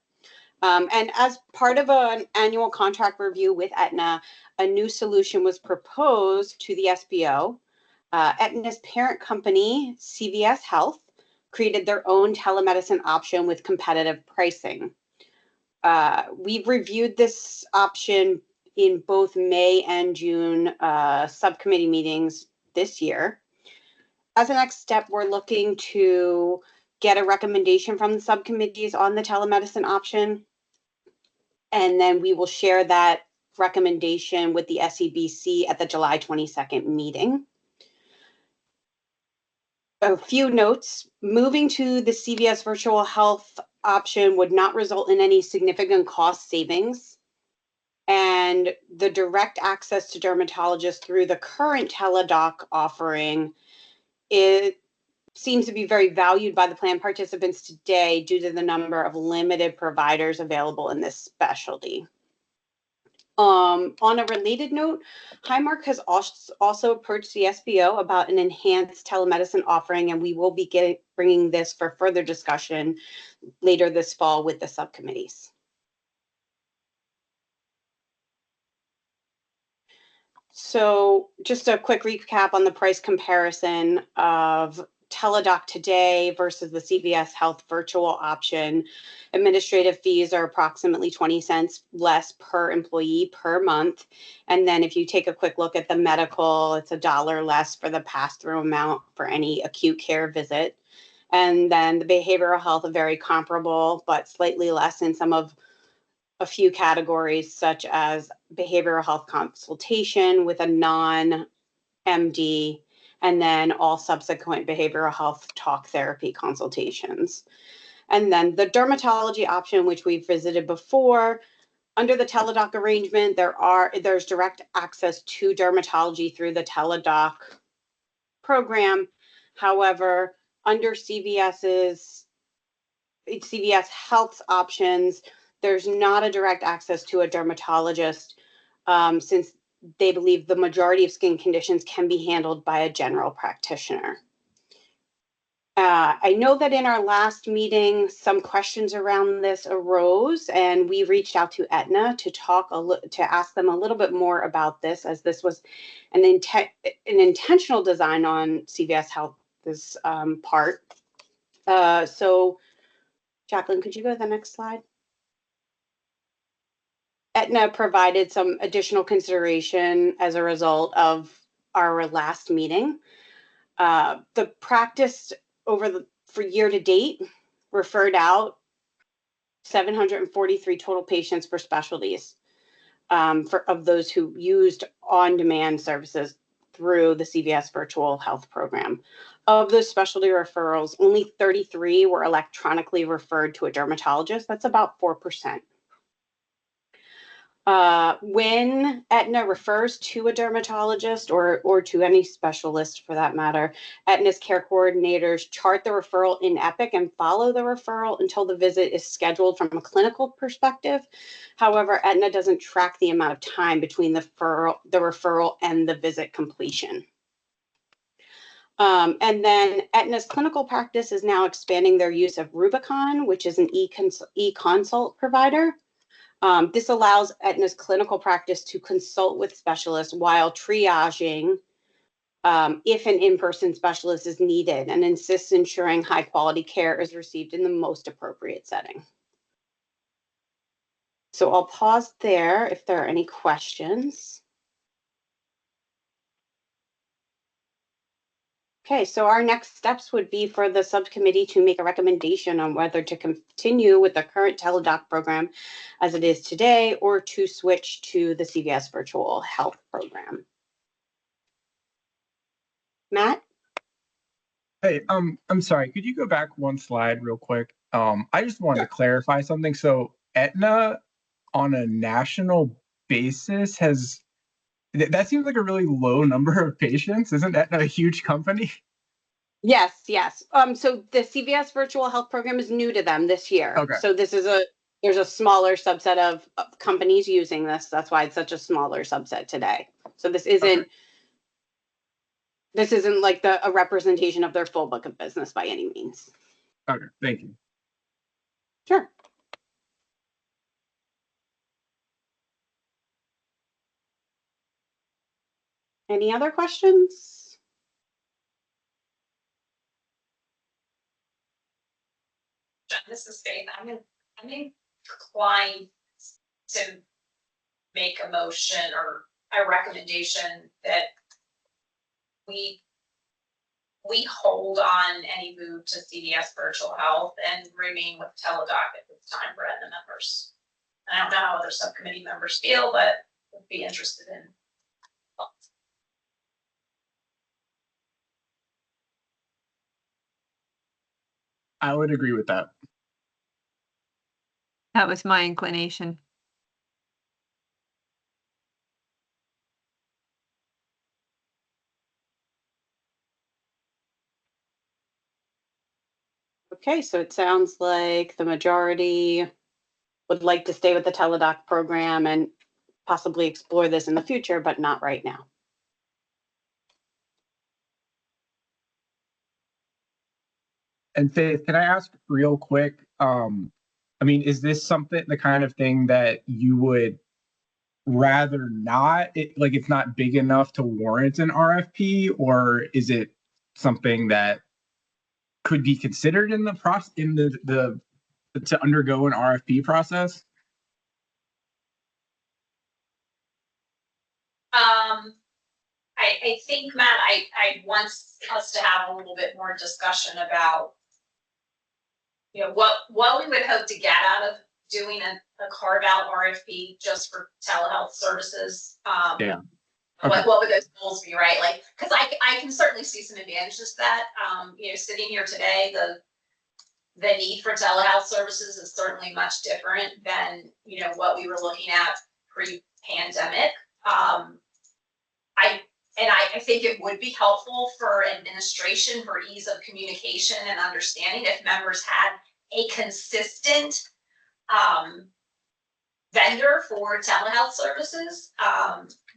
S12: And as part of an annual contract review with Aetna, a new solution was proposed to the SBO. Aetna's parent company, CVS Health, created their own telemedicine option with competitive pricing. We've reviewed this option in both May and June subcommittee meetings this year. As a next step, we're looking to get a recommendation from the subcommittees on the telemedicine option, and then we will share that recommendation with the SEBC at the July 22nd meeting. A few notes. Moving to the CVS virtual health option would not result in any significant cost savings. And the direct access to dermatologists through the current Teladoc offering, it seems to be very valued by the plan participants today due to the number of limited providers available in this specialty. On a related note, Highmark has also approached the SBO about an enhanced telemedicine offering, and we will be bringing this for further discussion later this fall with the subcommittees. So just a quick recap on the price comparison of Teladoc today versus the CVS Health virtual option. Administrative fees are approximately 20 cents less per employee per month. And then if you take a quick look at the medical, it's $1 less for the pass-through amount for any acute care visit. And then the behavioral health are very comparable, but slightly less in a few categories, such as behavioral health consultation with a non-MD, and then all subsequent behavioral health talk therapy consultations. And then the dermatology option, which we've visited before, under the Teladoc arrangement, there's direct access to dermatology through the Teladoc program. However, under CVS Health's options, there's not a direct access to a dermatologist since they believe the majority of skin conditions can be handled by a general practitioner. I know that in our last meeting, some questions around this arose, and we reached out to Aetna to ask them a little bit more about this, as this was an intentional design on CVS Health's part. So, Jacqueline, could you go to the next slide? Aetna provided some additional consideration as a result of our last meeting. The practice for year to date referred out 743 total patients for specialties of those who used on-demand services through the CVS virtual health program. Of those specialty referrals, only 33 were electronically referred to a dermatologist. That's about 4%. When Aetna refers to a dermatologist or to any specialist for that matter, Aetna's care coordinators chart the referral in Epic and follow the referral until the visit is scheduled from a clinical perspective. However, Aetna doesn't track the amount of time between the referral and the visit completion. And then Aetna's clinical practice is now expanding their use of Rubicon, which is an e-consult provider. This allows Aetna's clinical practice to consult with specialists while triaging if an in-person specialist is needed, and insists ensuring high quality care is received in the most appropriate setting. So I'll pause there if there are any questions. Okay, so our next steps would be for the subcommittee to make a recommendation on whether to continue with the current teledoc program as it is today or to switch to the CVS virtual health program. Matt?
S11: Hey, I'm sorry, could you go back one slide real quick? I just wanted to clarify something. So Aetna on a national basis has, that seems like a really low number of patients. Isn't Aetna a huge company?
S12: Yes, yes. So the CVS virtual health program is new to them this year.
S11: Okay.
S12: So this is there's a smaller subset of companies using this. That's why it's such a smaller subset today. So this isn't like a representation of their full book of business by any means.
S11: Okay, thank you.
S12: Sure. Any other questions?
S1: This is Faith. I'm inclined to make a motion or a recommendation that we hold on any move to CVS virtual health and remain with teledoc at this time for Aetna members. I don't know how other subcommittee members feel, but would be interested in thoughts.
S11: I would agree with that.
S2: That was my inclination.
S12: Okay, so it sounds like the majority would like to stay with the teledoc program and possibly explore this in the future, but not right now.
S11: And Faith, can I ask real quick? I mean, is this something, the kind of thing that you would rather not, like it's not big enough to warrant an RFP, or is it something that could be considered in the process, in the to undergo an RFP process?
S1: I think, Matt, I want us to have a little bit more discussion about, you know, what we would hope to get out of doing a carve out RFP just for telehealth services.
S11: Yeah. Okay.
S1: What would those goals be, right? Like, because I can certainly see some advantages to that. You know, sitting here today, the need for telehealth services is certainly much different than, you know, what we were looking at pre-pandemic. I think it would be helpful for administration, for ease of communication and understanding, if members had a consistent vendor for telehealth services.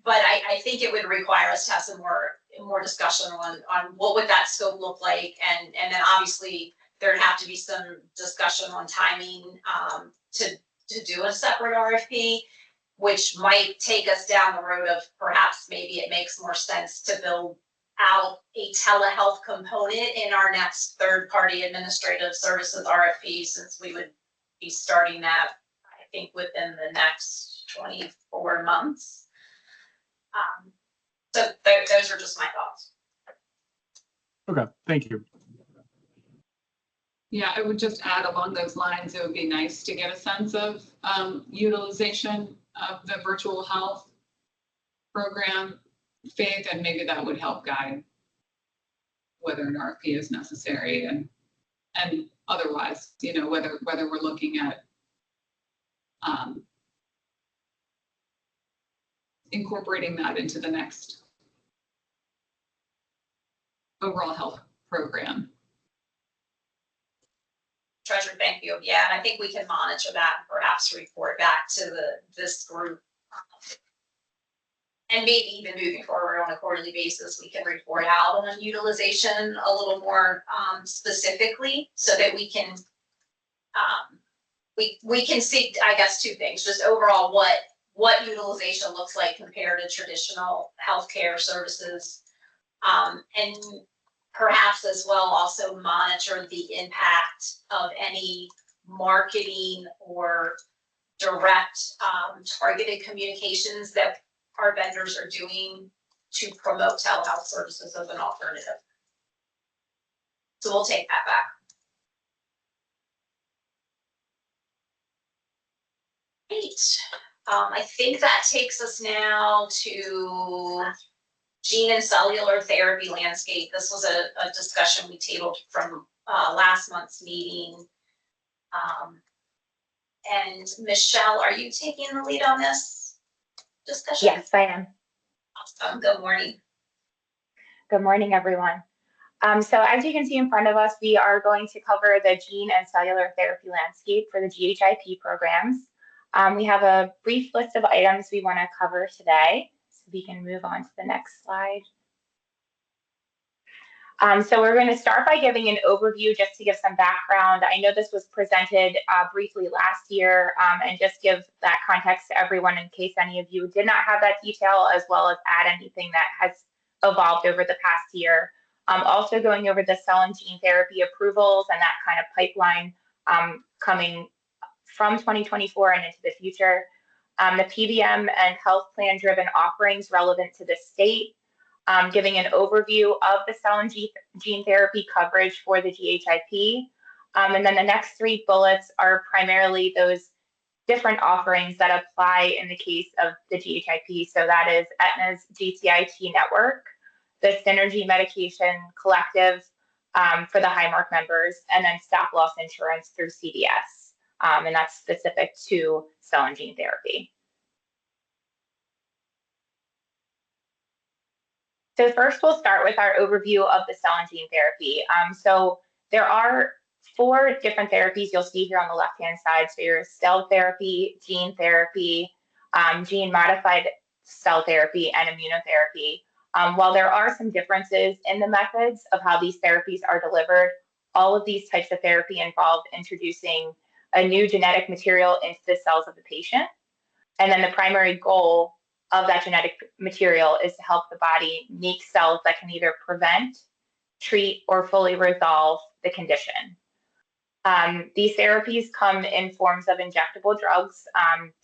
S1: But I think it would require us to have some more discussion on what would that scope look like, and then obviously there'd have to be some discussion on timing to do a separate RFP, which might take us down the road of perhaps maybe it makes more sense to build out a telehealth component in our next third-party administrative services RFP, since we would be starting that, I think, within the next 24 months. So those are just my thoughts.
S11: Okay, thank you.
S10: Yeah, I would just add along those lines, it would be nice to get a sense of utilization of the virtual health program, Faith, and maybe that would help guide whether an RFP is necessary and otherwise, you know, whether we're looking at incorporating that into the next overall health program.
S1: Treasurer, thank you. Yeah, and I think we can monitor that and perhaps report back to this group. And maybe even moving forward on a quarterly basis, we can report out on utilization a little more specifically so that we can we can see, I guess, two things, just overall what utilization looks like compared to traditional healthcare services. And perhaps as well also monitor the impact of any marketing or direct targeted communications that our vendors are doing to promote telehealth services as an alternative. So we'll take that back. Great. I think that takes us now to gene and cellular therapy landscape. This was a discussion we tabled from last month's meeting. And Michelle, are you taking the lead on this discussion?
S13: Yes, I am.
S1: Awesome. Good morning.
S13: Good morning, everyone. So as you can see in front of us, we are going to cover the gene and cellular therapy landscape for the GHIP programs. We have a brief list of items we want to cover today, so we can move on to the next slide. So we're going to start by giving an overview just to give some background. I know this was presented briefly last year, and just give that context to everyone in case any of you did not have that detail, as well as add anything that has evolved over the past year. Also going over the cell and gene therapy approvals and that kind of pipeline coming from 2024 and into the future. The PBM and health plan driven offerings relevant to the state. Giving an overview of the cell and gene therapy coverage for the GHIP. And then the next three bullets are primarily those different offerings that apply in the case of the GHIP. So that is Aetna's GCIT network, the Synergy Medication Collective for the Highmark members, and then stop loss insurance through CVS. And that's specific to cell and gene therapy. So first, we'll start with our overview of the cell and gene therapy. So there are 4 different therapies you'll see here on the left-hand side. So your cell therapy, gene therapy, gene-modified cell therapy, and immunotherapy. While there are some differences in the methods of how these therapies are delivered, all of these types of therapy involve introducing a new genetic material into the cells of the patient. And then the primary goal of that genetic material is to help the body make cells that can either prevent, treat, or fully resolve the condition. These therapies come in forms of injectable drugs.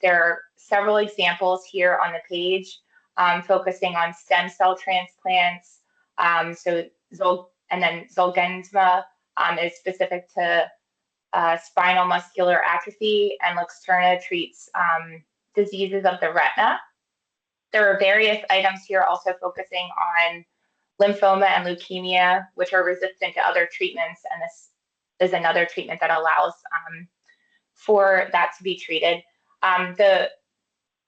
S13: There are several examples here on the page focusing on stem cell transplants. And then Zolgensma is specific to spinal muscular atrophy, and Luxturna treats diseases of the retina. There are various items here also focusing on lymphoma and leukemia, which are resistant to other treatments, and this is another treatment that allows for that to be treated. The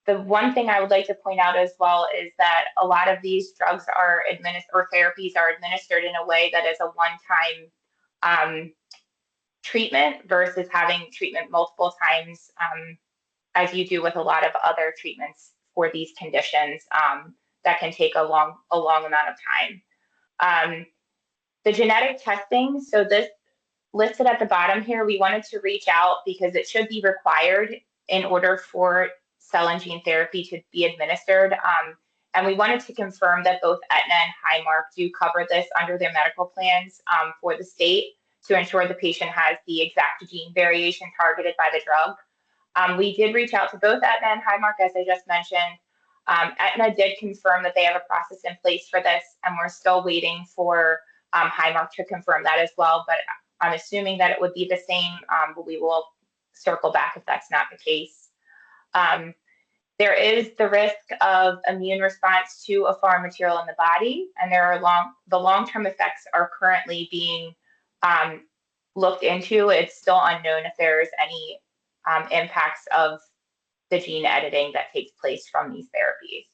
S13: one thing I would like to point out as well is that a lot of these drugs are administered, or therapies are administered in a way that is a one-time treatment versus having treatment multiple times, as you do with a lot of other treatments for these conditions that can take a long amount of time. The genetic testing, so this listed at the bottom here, we wanted to reach out because it should be required in order for cell and gene therapy to be administered. And we wanted to confirm that both Aetna and Highmark do cover this under their medical plans for the state to ensure the patient has the exact gene variation targeted by the drug. We did reach out to both Aetna and Highmark, as I just mentioned. Aetna did confirm that they have a process in place for this, and we're still waiting for Highmark to confirm that as well. But I'm assuming that it would be the same, but we will circle back if that's not the case. There is the risk of immune response to a foreign material in the body, and the long-term effects are currently being looked into. It's still unknown if there's any impacts of the gene editing that takes place from these therapies.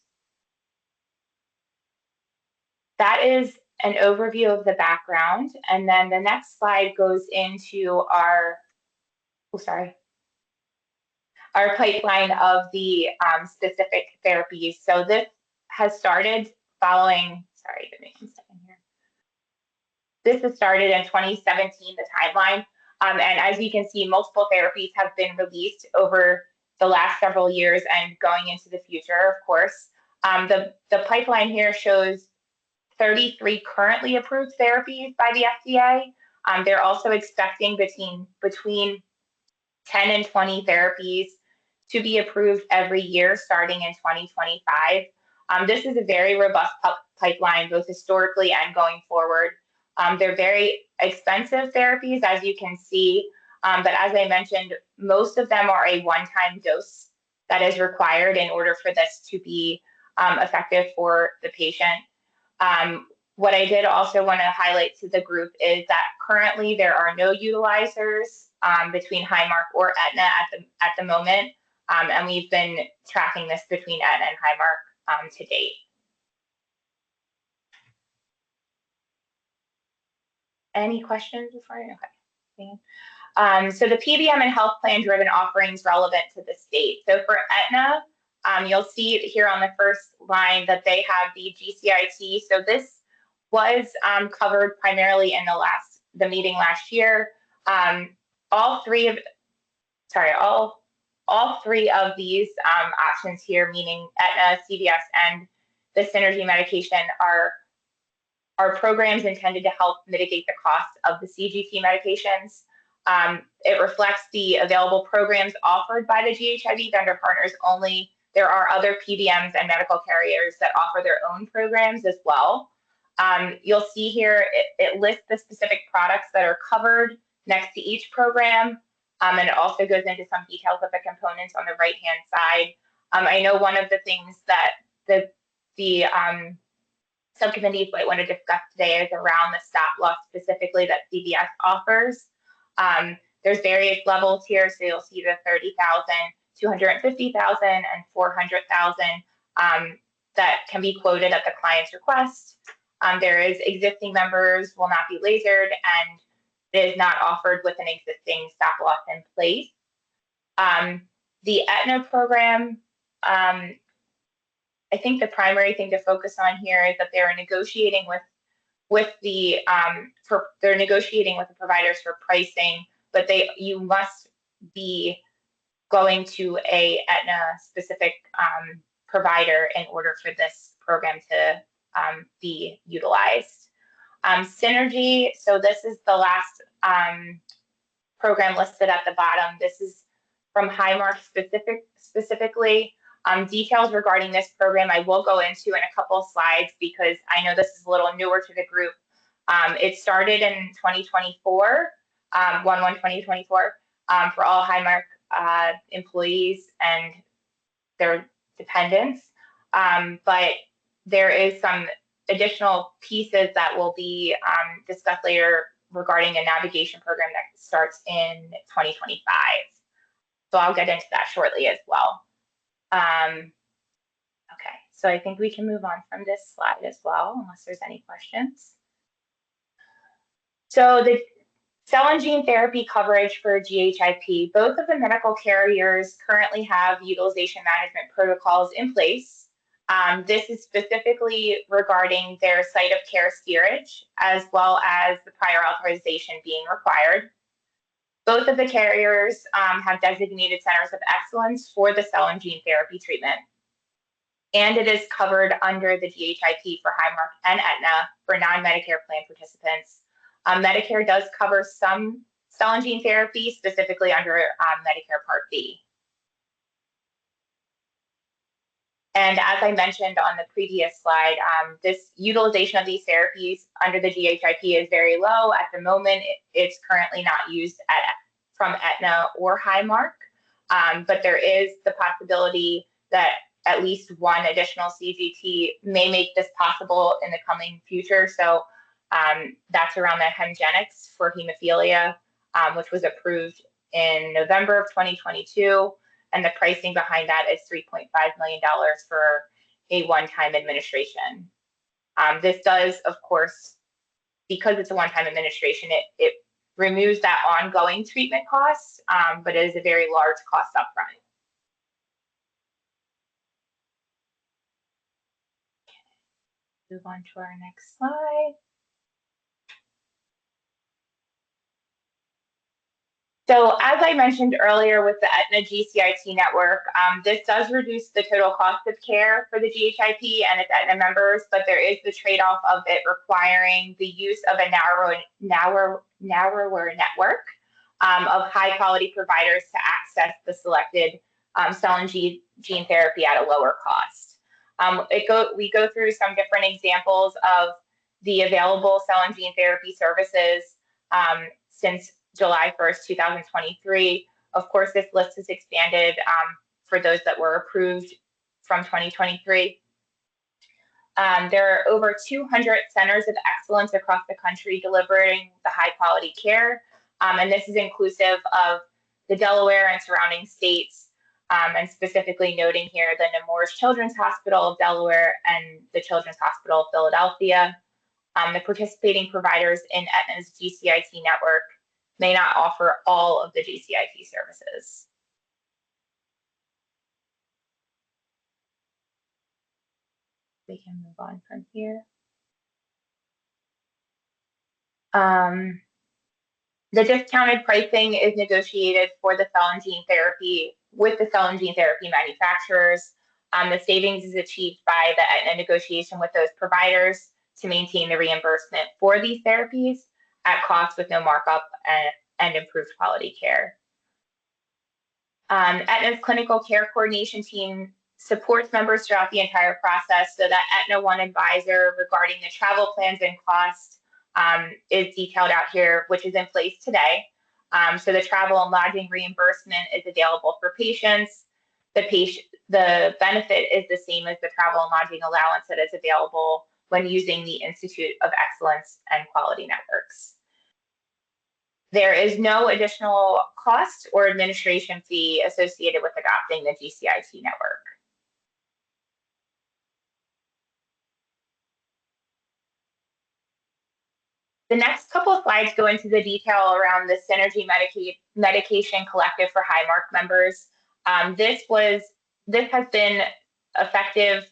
S13: that is an overview of the background. And then the next slide goes into our, our pipeline of the specific therapies. So this has started following, sorry, give me 1 second here. This has started in 2017, the timeline. And as you can see, multiple therapies have been released over the last several years and going into the future, of course. The pipeline here shows 33 currently approved therapies by the FDA. They're also expecting between 10 and 20 therapies to be approved every year starting in 2025. This is a very robust pipeline, both historically and going forward. They're very expensive therapies, as you can see, but as I mentioned, most of them are a one-time dose that is required in order for this to be effective for the patient. What I did also want to highlight to the group is that currently there are no utilizers between Highmark or Aetna at the moment, and we've been tracking this between Aetna and Highmark to date. Any questions before I? Okay. So the PBM and health plan driven offerings relevant to the state. So for Aetna, you'll see here on the first line that they have the GCIT. So this was covered primarily in the meeting last year. All three of these options here, meaning Aetna, CVS, and the Synergy medication, are programs intended to help mitigate the cost of the CGT medications. It reflects the available programs offered by the GHIV vendor partners only. There are other PBMs and medical carriers that offer their own programs as well. You'll see here, it lists the specific products that are covered next to each program. And it also goes into some details of the components on the right-hand side. I know one of the things that the subcommittee might want to discuss today is around the stop loss specifically that CVS offers. There's various levels here, so you'll see the 30,000, 250,000, and 400,000 that can be quoted at the client's request. There is existing members will not be lasered, and it is not offered with an existing stop loss in place. The Aetna program, I think the primary thing to focus on here is that they're negotiating with the providers for pricing, but you must be going to a Aetna specific provider in order for this program to be utilized. Synergy, so this is the last program listed at the bottom. This is from Highmark specifically. Details regarding this program I will go into in a couple slides because I know this is a little newer to the group. It started in 2024, 1/1/2024, for all Highmark employees and their dependents. But there is some additional pieces that will be discussed later regarding a navigation program that starts in 2025. So I'll get into that shortly as well. Okay, so I think we can move on from this slide as well, unless there's any questions. So the cell and gene therapy coverage for GHIP, both of the medical carriers currently have utilization management protocols in place. This is specifically regarding their site of care steerage, as well as the prior authorization being required. Both of the carriers have designated centers of excellence for the cell and gene therapy treatment. And it is covered under the GHIP for Highmark and Aetna for non-Medicare plan participants. Medicare does cover some cell and gene therapy, specifically under Medicare Part B. And as I mentioned on the previous slide, this utilization of these therapies under the GHIP is very low. At the moment, it's currently not used from Aetna or Highmark, but there is the possibility that at least one additional CGT may make this possible in the coming future. So that's around the Hemgenix for hemophilia, which was approved in November of 2022. And the pricing behind that is $3.5 million for a one-time administration. This does, of course, because it's a one-time administration, it removes that ongoing treatment cost, but it is a very large cost upfront. Move on to our next slide. So as I mentioned earlier with the Aetna GCIT network, this does reduce the total cost of care for the GHIP and its Aetna members, but there is the trade-off of it requiring the use of a narrower network of high-quality providers to access the selected cell and gene therapy at a lower cost. We go through some different examples of the available cell and gene therapy services since July 1st, 2023. Of course, this list is expanded for those that were approved from 2023. There are over 200 centers of excellence across the country delivering the high quality care. And this is inclusive of the Delaware and surrounding states, and specifically noting here the Nemours Children's Hospital of Delaware and the Children's Hospital of Philadelphia. The participating providers in Aetna's GCIT network may not offer all of the GCIT services. We can move on from here. The discounted pricing is negotiated for the cell and gene therapy with the cell and gene therapy manufacturers. The savings is achieved by the Aetna negotiation with those providers to maintain the reimbursement for these therapies at cost with no markup and improved quality care. Aetna's clinical care coordination team supports members throughout the entire process so that Aetna One Advisor regarding the travel plans and costs is detailed out here, which is in place today. So the travel and lodging reimbursement is available for patients. The benefit is the same as the travel and lodging allowance that is available when using the Institute of Excellence and Quality Networks. There is no additional cost or administration fee associated with adopting the GCIT network. The next couple of slides go into the detail around the Synergy Medication Collective for Highmark members. This has been effective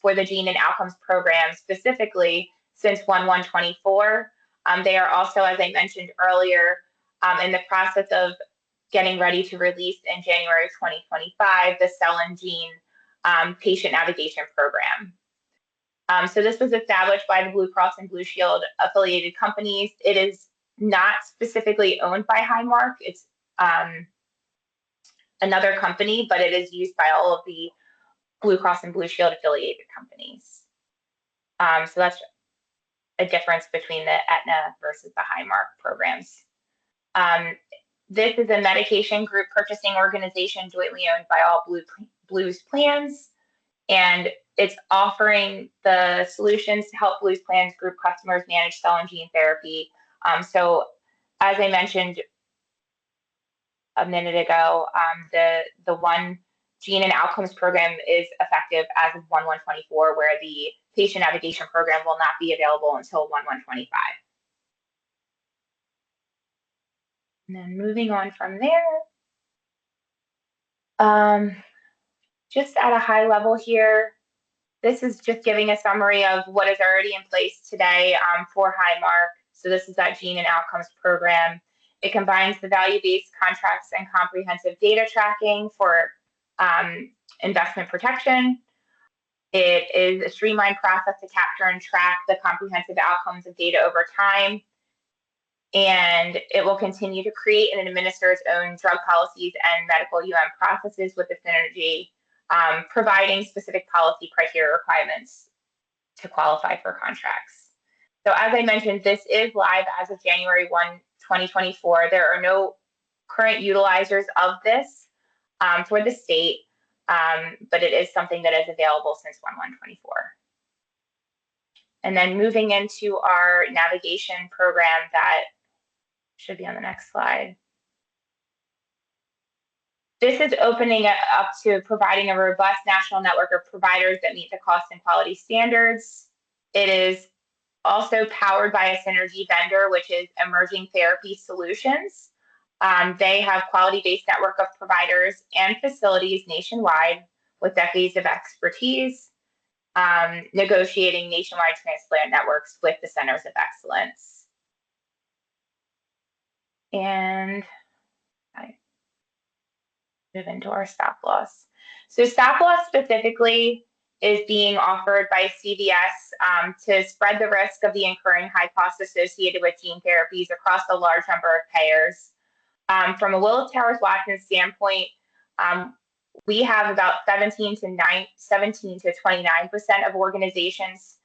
S13: for the Gene and Outcomes program specifically since 1/1/24. They are also, as I mentioned earlier, in the process of getting ready to release in January 2025 the Cell and Gene Patient Navigation Program. So this was established by the Blue Cross and Blue Shield affiliated companies. It is not specifically owned by Highmark. It's another company, but it is used by all of the Blue Cross and Blue Shield affiliated companies. So that's a difference between the Aetna versus the Highmark programs. This is a medication group purchasing organization jointly owned by all Blues plans, and it's offering the solutions to help Blues plans group customers manage cell and gene therapy. So as I mentioned a minute ago, the One Gene and Outcomes program is effective as of 1/1/24, where the patient navigation program will not be available until 1/1/25. And then moving on from there, just at a high level here, this is just giving a summary of what is already in place today for Highmark. So this is that Gene and Outcomes program. It combines the value-based contracts and comprehensive data tracking for investment protection. It is a streamlined process to capture and track the comprehensive outcomes of data over time. And it will continue to create and administer its own drug policies and medical processes with the Synergy, providing specific policy criteria requirements to qualify for contracts. So as I mentioned, this is live as of January 1, 2024. There are no current utilizers of this for the state, but it is something that is available since 1/1/24. And then moving into our navigation program that should be on the next slide. This is opening it up to providing a robust national network of providers that meet the cost and quality standards. It is also powered by a synergy vendor, which is Emerging Therapy Solutions. They have quality-based network of providers and facilities nationwide with decades of expertise, negotiating nationwide transplant networks with the Centers of Excellence. And I move into our stop loss. So stop loss specifically is being offered by CVS to spread the risk of the incurring high costs associated with gene therapies across a large number of payers. From a Willis Towers Watson standpoint, we have about 17 to 29% of organizations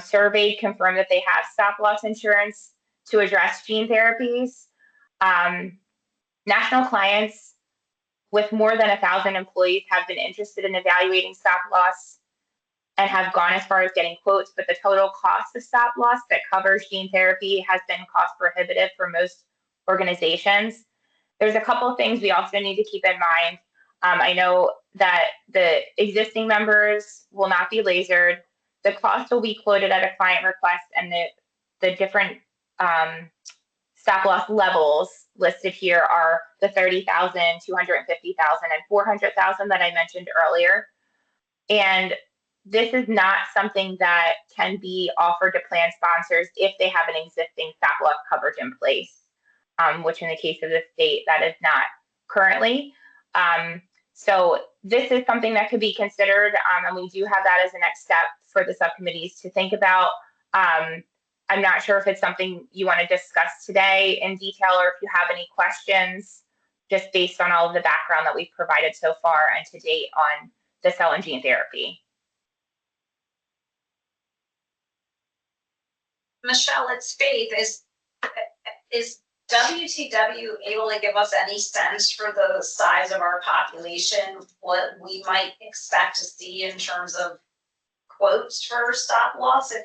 S13: surveyed confirm that they have stop loss insurance to address gene therapies. National clients with more than 1,000 employees have been interested in evaluating stop loss and have gone as far as getting quotes, but the total cost of stop loss that covers gene therapy has been cost prohibitive for most organizations. There's a couple of things we also need to keep in mind. I know that the existing members will not be lasered. The cost will be quoted at a client request, and the different stop loss levels listed here are the 30,000, 250,000, and 400,000 that I mentioned earlier. And this is not something that can be offered to plan sponsors if they have an existing stop loss coverage in place, which in the case of the state, that is not currently. So this is something that could be considered, and we do have that as a next step for the subcommittees to think about. I'm not sure if it's something you want to discuss today in detail, or if you have any questions, just based on all of the background that we've provided so far and to date on the cell and gene therapy.
S1: Michelle, it's Faith. Is WTW able to give us any sense for the size of our population, what we might expect to see in terms of quotes for stop loss if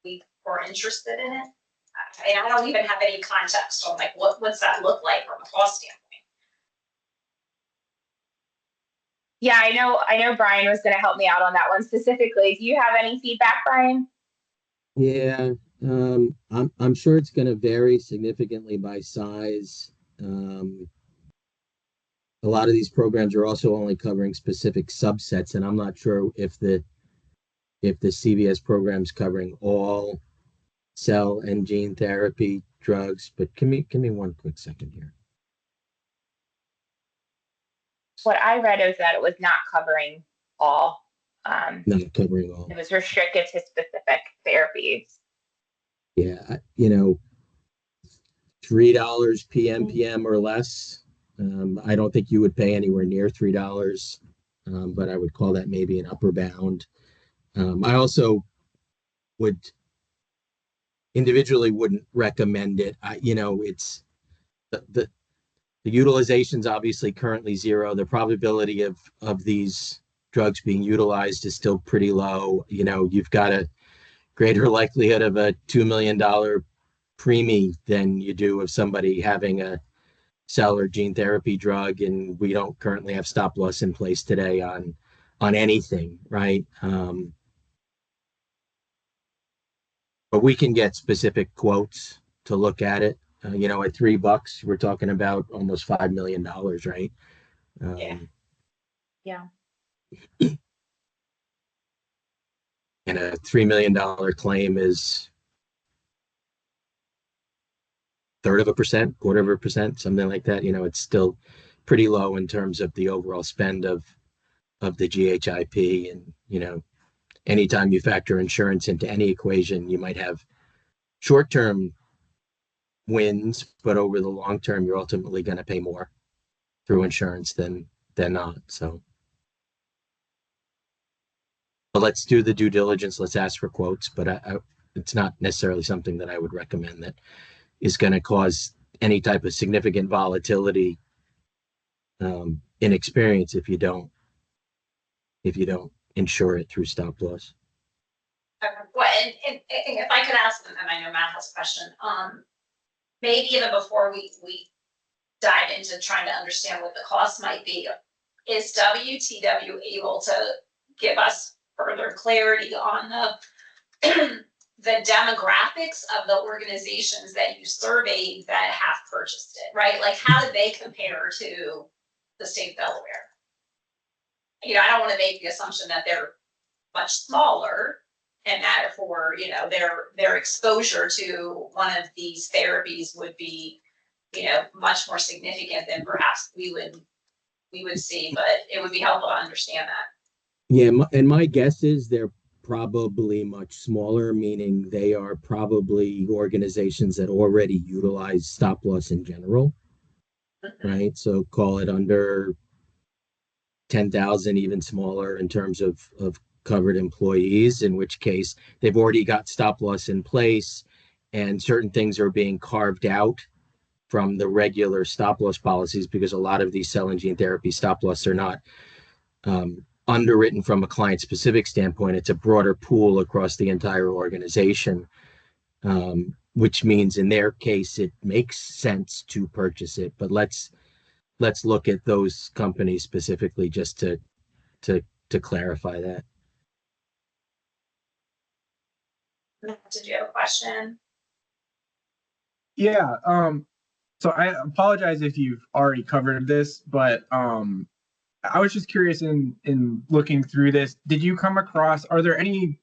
S1: we were interested in it? And I don't even have any context on like what's that look like from a cost standpoint.
S13: Yeah, I know Brian was going to help me out on that one specifically. Do you have any feedback, Brian?
S14: Yeah, I'm sure it's going to vary significantly by size. A lot of these programs are also only covering specific subsets, and I'm not sure if the CVS program's covering all cell and gene therapy drugs. But give me one quick second here.
S13: What I read is that it was not covering all.
S14: Not covering all.
S13: It was restricted to specific therapies.
S14: Yeah, $3 PMPM or less. I don't think you would pay anywhere near $3, but I would call that maybe an upper bound. I also individually wouldn't recommend it. It's the utilization's obviously currently zero. The probability of these drugs being utilized is still pretty low. You've got a greater likelihood of a $2 million preemie than you do of somebody having a cell or gene therapy drug, and we don't currently have stop loss in place today on anything, right? But we can get specific quotes to look at it. At $3, we're talking about almost $5 million, right?
S13: Yeah.
S14: And a $3 million claim is 1/3%, 1/4%, something like that. It's still pretty low in terms of the overall spend of the GHIP. And, anytime you factor insurance into any equation, you might have short-term wins, but over the long term, you're ultimately going to pay more through insurance than not. So, but let's do the due diligence. Let's ask for quotes, but it's not necessarily something that I would recommend that is going to cause any type of significant volatility in experience if you don't insure it through stop loss.
S1: Well, and if I could ask, and I know Matt has a question, maybe even before we dive into trying to understand what the cost might be, is WTW able to give us further clarity on the the demographics of the organizations that you surveyed that have purchased it, right? Like, how do they compare to the state of Delaware? You know, I don't want to make the assumption that they're much smaller and that for, you know, their exposure to one of these therapies would be, you know, much more significant than perhaps we would see, but it would be helpful to understand that.
S14: Yeah, and my guess is they're probably much smaller, meaning they are probably organizations that already utilize stop loss in general, right? So call it under 10,000, even smaller in terms of covered employees, in which case they've already got stop loss in place and certain things are being carved out from the regular stop loss policies, because a lot of these cell and gene therapy stop loss are not underwritten from a client specific standpoint. It's a broader pool across the entire organization, which means in their case it makes sense to purchase it. But let's look at those companies specifically just to clarify that.
S1: Did you have a question?
S11: Yeah. So I apologize if you've already covered this, but I was just curious in looking through this, did you come across, are there any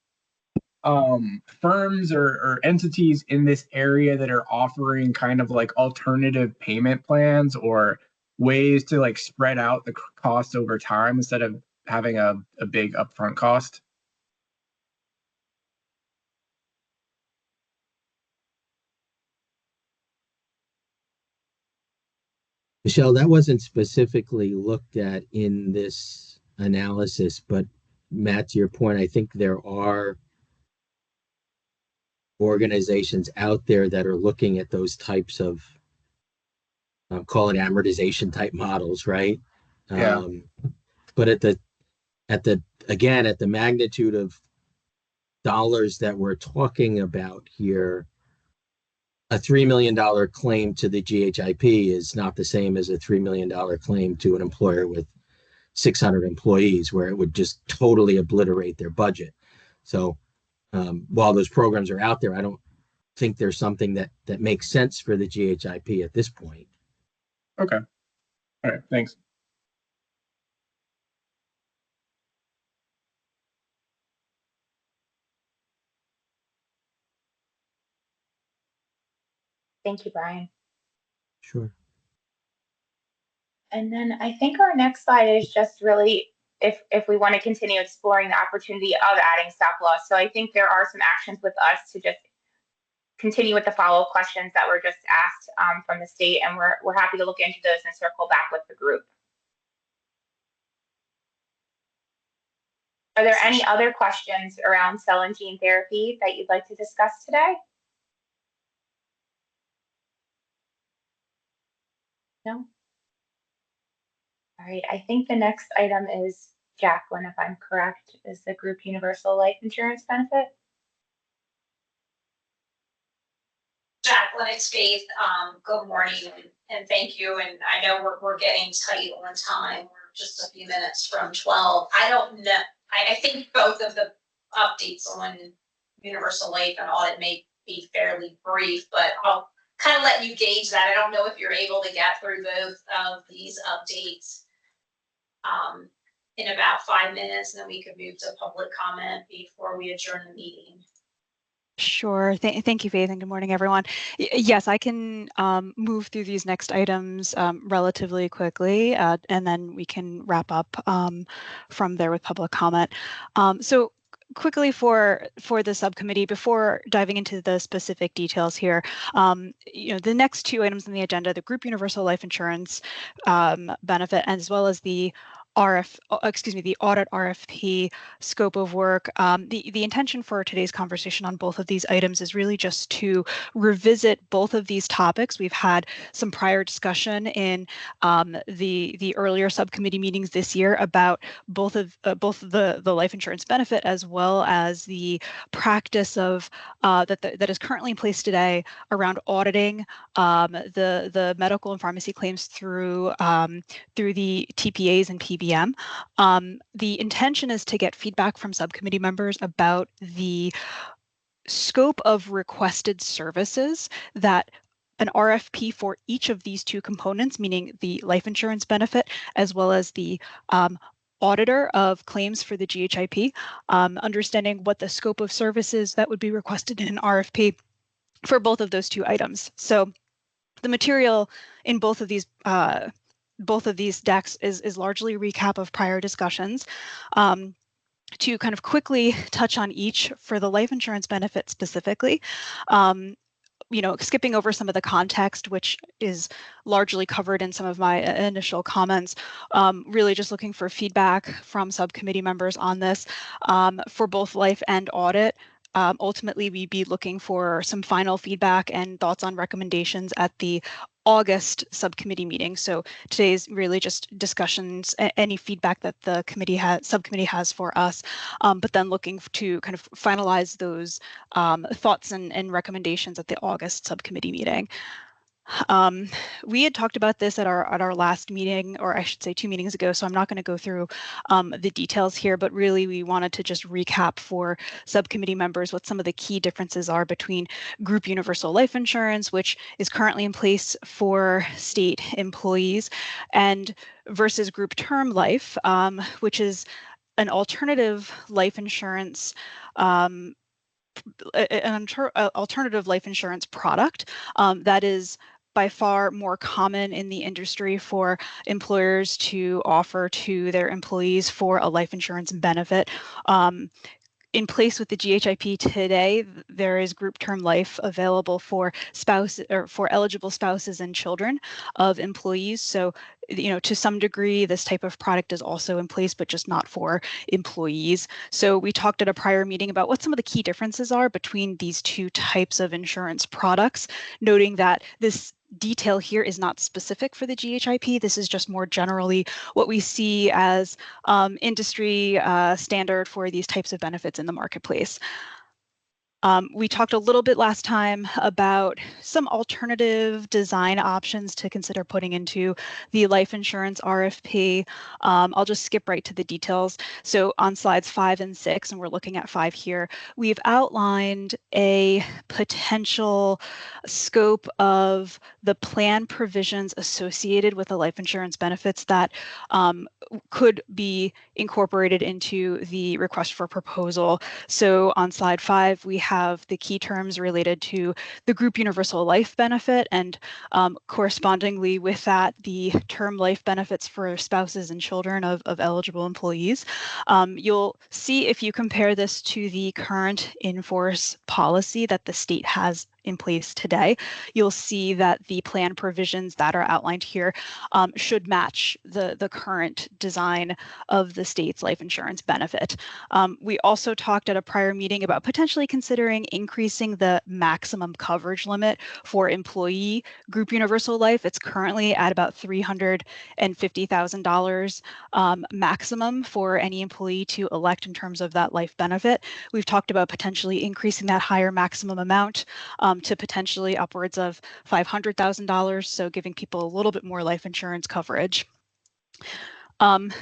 S11: firms or entities in this area that are offering kind of like alternative payment plans or ways to like spread out the cost over time instead of having a big upfront cost?
S14: Michelle, that wasn't specifically looked at in this analysis, but Matt, to your point, I think there are organizations out there that are looking at those types of, call it amortization type models, right?
S11: Yeah.
S14: But at the magnitude of dollars that we're talking about here, a $3 million claim to the GHIP is not the same as a $3 million claim to an employer with 600 employees, where it would just totally obliterate their budget. So while those programs are out there, I don't think there's something that makes sense for the GHIP at this point.
S11: Okay. All right. Thanks.
S13: Thank you, Brian.
S14: Sure.
S13: And then I think our next slide is just really if we want to continue exploring the opportunity of adding stop loss. So I think there are some actions with us to just continue with the follow-up questions that were just asked from the state, and we're happy to look into those and circle back with the group. Are there any other questions around cell and gene therapy that you'd like to discuss today? No? All right, I think the next item is, Jacqueline, if I'm correct, is the group universal life insurance benefit.
S1: Jacqueline, it's Faith. Good morning and thank you. And I know we're getting tight on time. We're just a few minutes from 12. I don't know. I think both of the updates on universal life and audit may be fairly brief, but I'll kind of let you gauge that. I don't know if you're able to get through both of these updates in about 5 minutes, and then we could move to public comment before we adjourn the meeting.
S15: Sure. Thank you, Faith, and good morning, everyone. Yes, I can move through these next items relatively quickly, and then we can wrap up from there with public comment. So quickly for the subcommittee, before diving into the specific details here, the next two items on the agenda, the group universal life insurance benefit, as well as the the audit RFP scope of work. The intention for today's conversation on both of these items is really just to revisit both of these topics. We've had some prior discussion in the earlier subcommittee meetings this year about both the life insurance benefit as well as the practice of that is currently in place today around auditing the medical and pharmacy claims through the TPAs and PBM. The intention is to get feedback from subcommittee members about the scope of requested services that an RFP for each of these two components, meaning the life insurance benefit as well as the auditor of claims for the GHIP, understanding what the scope of services that would be requested in an RFP for both of those two items. So the material in both of these decks is largely a recap of prior discussions. To kind of quickly touch on each for the life insurance benefit specifically, skipping over some of the context, which is largely covered in some of my initial comments, really just looking for feedback from subcommittee members on this for both life and audit. Ultimately, we'd be looking for some final feedback and thoughts on recommendations at the August subcommittee meeting. So today's really just discussions, any feedback that the subcommittee has for us, but then looking to kind of finalize those thoughts and recommendations at the August subcommittee meeting. We had talked about this at our last meeting, or I should say 2 meetings ago, so I'm not going to go through the details here, but really we wanted to just recap for subcommittee members what some of the key differences are between group universal life insurance, which is currently in place for state employees, and versus group term life, which is an alternative life insurance alternative life insurance product that is by far more common in the industry for employers to offer to their employees for a life insurance benefit. In place with the GHIP today, there is group term life available for spouses or for eligible spouses and children of employees. So, to some degree, this type of product is also in place, but just not for employees. So we talked at a prior meeting about what some of the key differences are between these two types of insurance products, noting that this detail here is not specific for the GHIP. This is just more generally what we see as industry standard for these types of benefits in the marketplace. We talked a little bit last time about some alternative design options to consider putting into the life insurance RFP. I'll just skip right to the details. So on slides 5 and 6, and we're looking at 5 here, we've outlined a potential scope of the plan provisions associated with the life insurance benefits that could be incorporated into the request for proposal. So on slide 5, we have the key terms related to the group universal life benefit, and correspondingly with that, the term life benefits for spouses and children of eligible employees. You'll see if you compare this to the current in-force policy that the state has in place today, you'll see that the plan provisions that are outlined here should match the current design of the state's life insurance benefit. We also talked at a prior meeting about potentially considering increasing the maximum coverage limit for employee group universal life. It's currently at about $350,000 maximum for any employee to elect in terms of that life benefit. We've talked about potentially increasing that higher maximum amount to potentially upwards of $500,000, so giving people a little bit more life insurance coverage.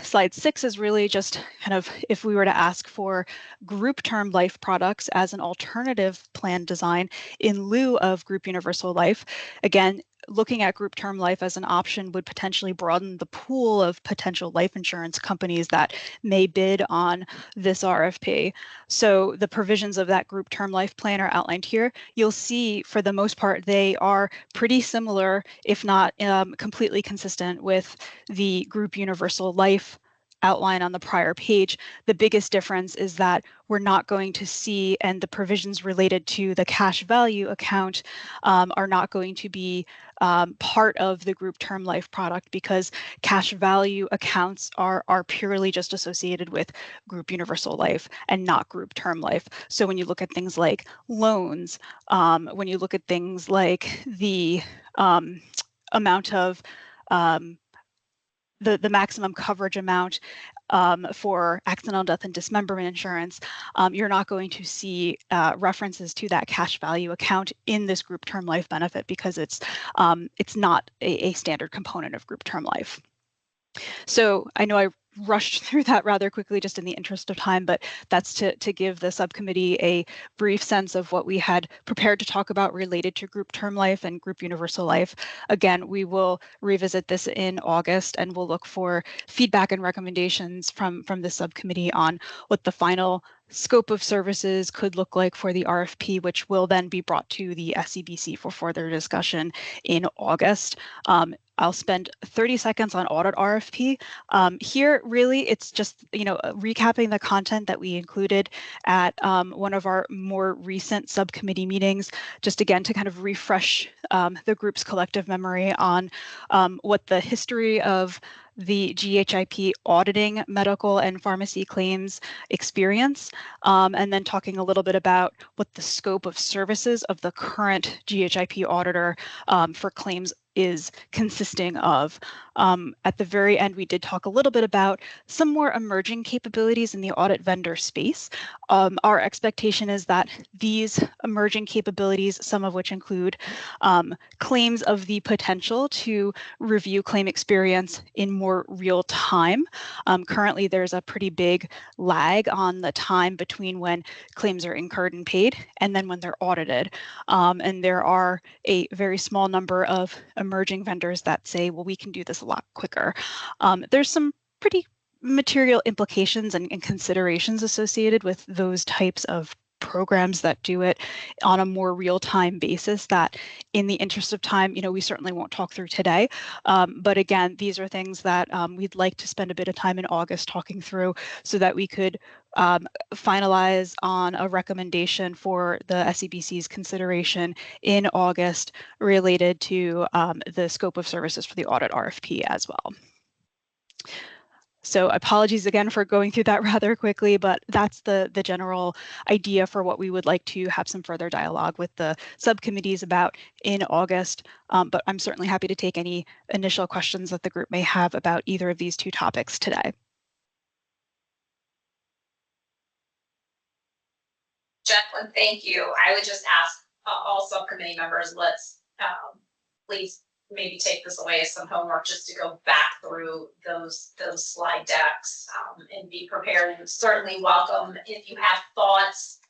S15: Slide 6 is really just kind of if we were to ask for group term life products as an alternative plan design in lieu of group universal life. Again, looking at group term life as an option would potentially broaden the pool of potential life insurance companies that may bid on this RFP. So the provisions of that group term life plan are outlined here. You'll see for the most part, they are pretty similar, if not completely consistent with the group universal life outline on the prior page. The biggest difference is that we're not going to see, and the provisions related to the cash value account are not going to be part of the group term life product, because cash value accounts are purely just associated with group universal life and not group term life. So when you look at things like loans, when you look at things like the amount of the maximum coverage amount for accidental death and dismemberment insurance, you're not going to see references to that cash value account in this group term life benefit, because it's not a standard component of group term life. So I know I rushed through that rather quickly just in the interest of time, but that's to give the subcommittee a brief sense of what we had prepared to talk about related to group term life and group universal life. Again, we will revisit this in August, and we'll look for feedback and recommendations from the subcommittee on what the final scope of services could look like for the RFP, which will then be brought to the SEBC for further discussion in August. I'll spend 30 seconds on audit RFP. Here, really, it's just, recapping the content that we included at one of our more recent subcommittee meetings, just again to kind of refresh the group's collective memory on what the history of the GHIP auditing medical and pharmacy claims experience, and then talking a little bit about what the scope of services of the current GHIP auditor for claims is consisting of. At the very end, we did talk a little bit about some more emerging capabilities in the audit vendor space. Our expectation is that these emerging capabilities, some of which include claims of the potential to review claim experience in more real time. Currently, there's a pretty big lag on the time between when claims are incurred and paid and then when they're audited. And there are a very small number of emerging vendors that say, well, we can do this a lot quicker. There's some pretty material implications and considerations associated with those types of programs that do it on a more real-time basis that in the interest of time, we certainly won't talk through today. But again, these are things that we'd like to spend a bit of time in August talking through so that we could finalize on a recommendation for the SEBC's consideration in August related to the scope of services for the audit RFP as well. So apologies again for going through that rather quickly, but that's the general idea for what we would like to have some further dialogue with the subcommittees about in August. But I'm certainly happy to take any initial questions that the group may have about either of these two topics today.
S1: Jacqueline, thank you. I would just ask all subcommittee members, let's please maybe take this away as some homework just to go back through those slide decks and be prepared. And certainly welcome if you have thoughts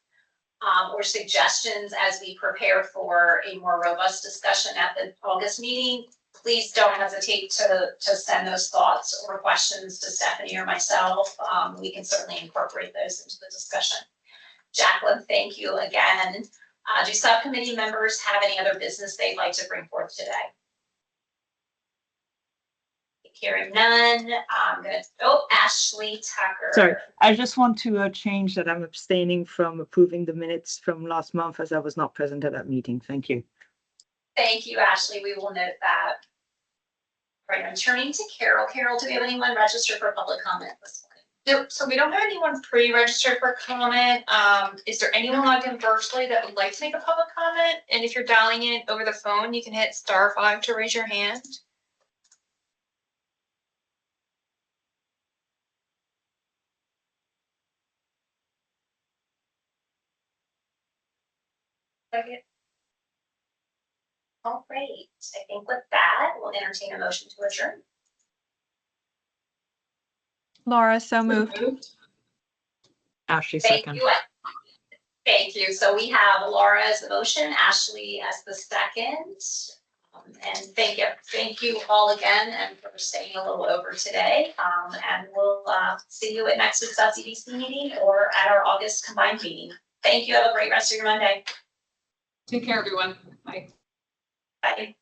S1: or suggestions as we prepare for a more robust discussion at the August meeting. Please don't hesitate to send those thoughts or questions to Stephanie or myself. We can certainly incorporate those into the discussion. Jacqueline, thank you again. Do subcommittee members have any other business they'd like to bring forth today? Hearing none, I'm gonna, Ashley Tucker.
S16: Sorry, I just want to change that I'm abstaining from approving the minutes from last month as I was not present at that meeting. Thank you.
S1: Thank you, Ashley. We will note that. All right, I'm turning to Carol. Carol, do we have anyone registered for public comment this morning?
S17: Nope, so we don't have anyone pre-registered for comment. Is there anyone logged in virtually that would like to make a public comment? And if you're dialing in over the phone, you can hit *5 to raise your hand.
S1: All right, I think with that, we'll entertain a motion to adjourn.
S2: Laura, so moved.
S16: Ashley,
S1: Thank
S16: second.
S1: you. Thank you. So we have Laura as the motion, Ashley as the second. And thank you all again and for staying a little over today. And we'll see you at next week's SEBC meeting or at our August combined meeting. Thank you. Have a great rest of your Monday.
S10: Take care, everyone. Bye.
S1: Bye.